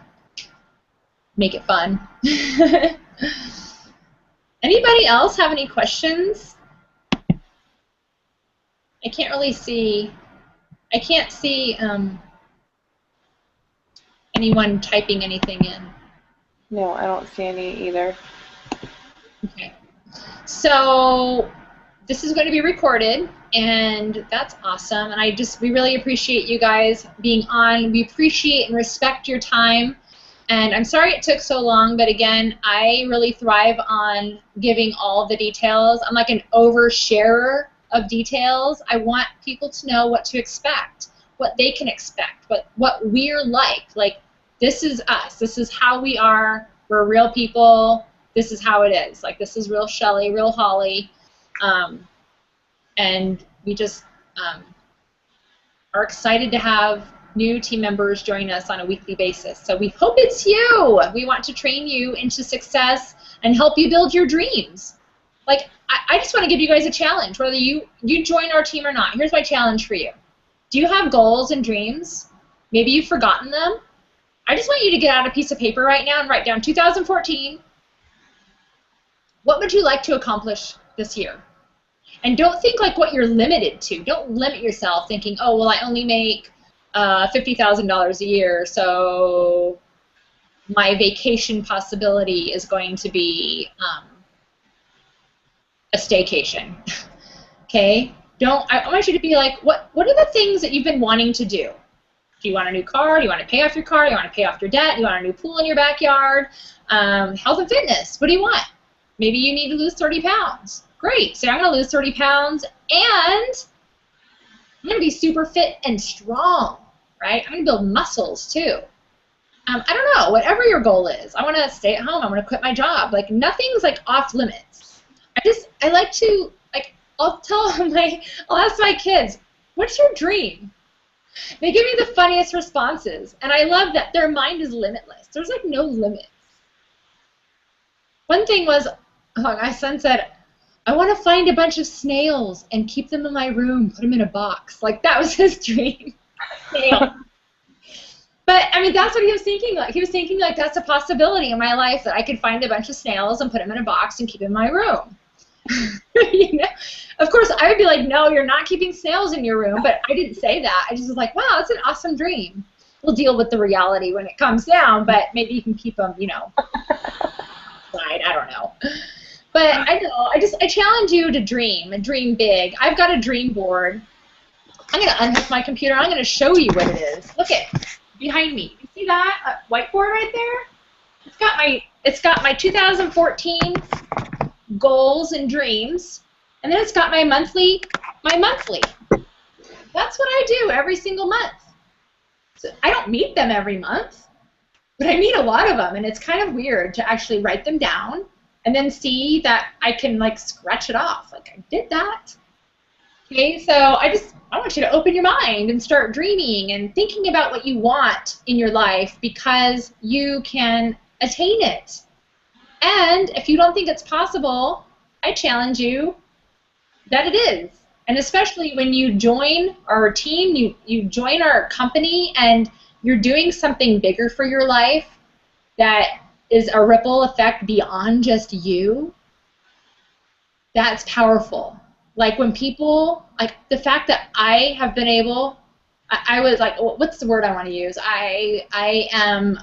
make it fun. Anybody else have any questions? I can't really see. I can't see anyone typing anything in. No, I don't see any either. Okay. So this is going to be recorded, and that's awesome. And we really appreciate you guys being on. We appreciate and respect your time. And I'm sorry it took so long, but again, I really thrive on giving all the details. I'm like an oversharer of details. I want people to know what to expect, what they can expect, what we're like. Like, this is us. This is how we are. We're real people. This is how it is. Like, this is real Shelley, real Holly. And we just are excited to have new team members join us on a weekly basis. So we hope it's you. We want to train you into success and help you build your dreams. Like, I just want to give you guys a challenge, whether you join our team or not. Here's my challenge for you. Do you have goals and dreams? Maybe you've forgotten them. I just want you to get out a piece of paper right now and write down 2014. What would you like to accomplish this year? And don't think like what you're limited to. Don't limit yourself thinking, oh, well, I only make $50,000 a year, so my vacation possibility is going to be a staycation. Okay? I want you to be like, what are the things that you've been wanting to do? Do you want a new car? Do you want to pay off your car? Do you want to pay off your debt? Do you want a new pool in your backyard? Health and fitness. What do you want? Maybe you need to lose 30 pounds. Great. So I'm going to lose 30 pounds, and I'm going to be super fit and strong, right? I'm going to build muscles, too. I don't know. Whatever your goal is. I want to stay at home. I want to quit my job. Like, nothing's, like, off limits. I like to, like, I'll ask my kids, what's your dream? They give me the funniest responses, and I love that their mind is limitless. There's, like, no limits. One thing was, my son said, I want to find a bunch of snails and keep them in my room, put them in a box. Like, that was his dream. Snail. But, I mean, that's what he was thinking. Like, he was thinking, like, that's a possibility in my life that I could find a bunch of snails and put them in a box and keep them in my room. You know? Of course, I would be like, no, you're not keeping snails in your room. But I didn't say that. I just was like, wow, that's an awesome dream. We'll deal with the reality when it comes down, but maybe you can keep them, you know, side. I don't know. But I know, I challenge you to dream big. I've got a dream board. I'm going to unhook my computer. I'm going to show you what it is. Look at behind me. You see that whiteboard right there? It's got my 2014 goals and dreams, and then it's got my monthly. That's what I do every single month. So I don't meet them every month, but I meet a lot of them, and it's kind of weird to actually write them down and then see that I can, like, scratch it off. Like, I did that. Okay, so I want you to open your mind and start dreaming and thinking about what you want in your life because you can attain it. And if you don't think it's possible, I challenge you that it is. And especially when you join our team, you join our company, and you're doing something bigger for your life that is a ripple effect beyond just you, that's powerful. Like when people, like the fact that I have been able, I was like, what's the word I want to use? I am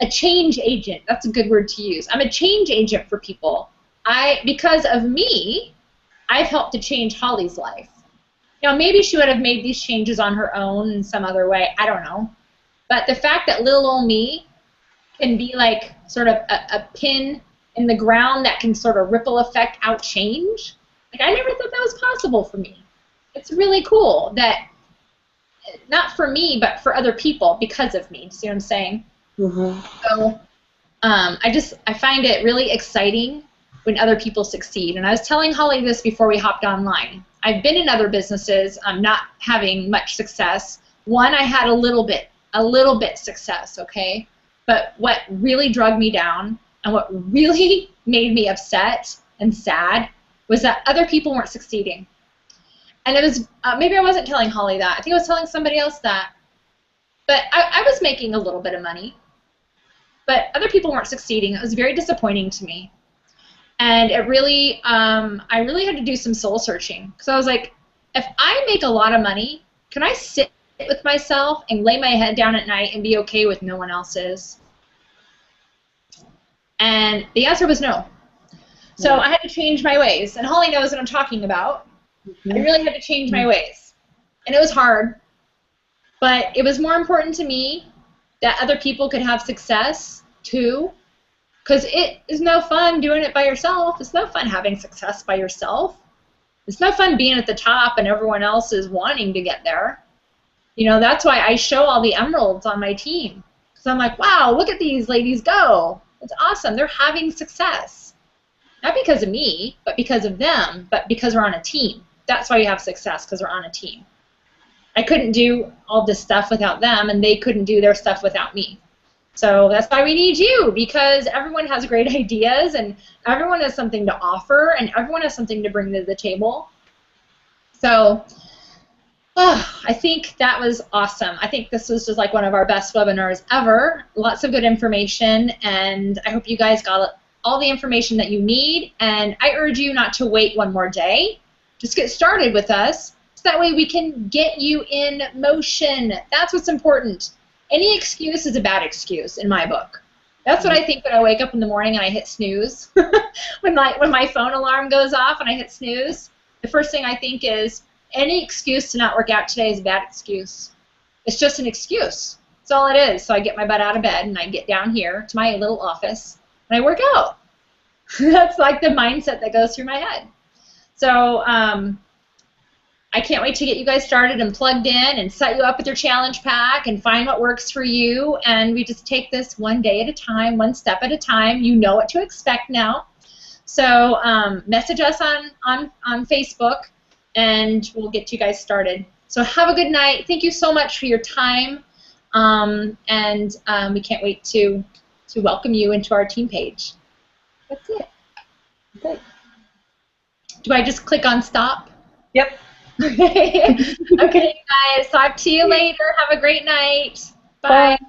a change agent. That's a good word to use. I'm a change agent for people. Because of me, I've helped to change Holly's life. You know, maybe she would have made these changes on her own in some other way. I don't know. But the fact that little old me can be like sort of a pin in the ground that can sort of ripple effect out change, like I never thought that was possible for me. It's really cool that, not for me, but for other people because of me. See what I'm saying? Mm-hmm. So I find it really exciting when other people succeed. And I was telling Holly this before we hopped online. I've been in other businesses not having much success. One, I had a little bit success, okay? But what really drug me down and what really made me upset and sad was that other people weren't succeeding. And it was, maybe I wasn't telling Holly that. I think I was telling somebody else that. But I was making a little bit of money. But other people weren't succeeding. It was very disappointing to me. And it really, I really had to do some soul searching. Because I was like, if I make a lot of money, can I sit with myself and lay my head down at night and be okay with no one else is? And the answer was no. So I had to change my ways. And Holly knows what I'm talking about. I really had to change my ways. And it was hard. But it was more important to me that other people could have success too. Because it is no fun doing it by yourself. It's no fun having success by yourself. It's no fun being at the top and everyone else is wanting to get there. You know, that's why I show all the emeralds on my team. Because I'm like, wow, look at these ladies go. It's awesome. They're having success. Not because of me, but because of them, but because we're on a team. That's why you have success, because we're on a team. I couldn't do all this stuff without them, and they couldn't do their stuff without me. So that's why we need you, because everyone has great ideas, and everyone has something to offer, and everyone has something to bring to the table. So I think that was awesome. I think this was just like one of our best webinars ever. Lots of good information, and I hope you guys got all the information that you need, and I urge you not to wait one more day. Just get started with us, so that way we can get you in motion. That's what's important. Any excuse is a bad excuse in my book. That's what I think when I wake up in the morning and I hit snooze. when my phone alarm goes off and I hit snooze, the first thing I think is, any excuse to not work out today is a bad excuse. It's just an excuse. That's all it is. So I get my butt out of bed and I get down here to my little office and I work out. That's like the mindset that goes through my head. So I can't wait to get you guys started and plugged in and set you up with your challenge pack and find what works for you. And we just take this one day at a time, one step at a time. You know what to expect now. So message us on Facebook, and we'll get you guys started. So have a good night. Thank you so much for your time. And we can't wait to welcome you into our team page. That's it. Okay. Do I just click on stop? Yep. Okay, guys. Talk to you later. Have a great night. Bye. Bye.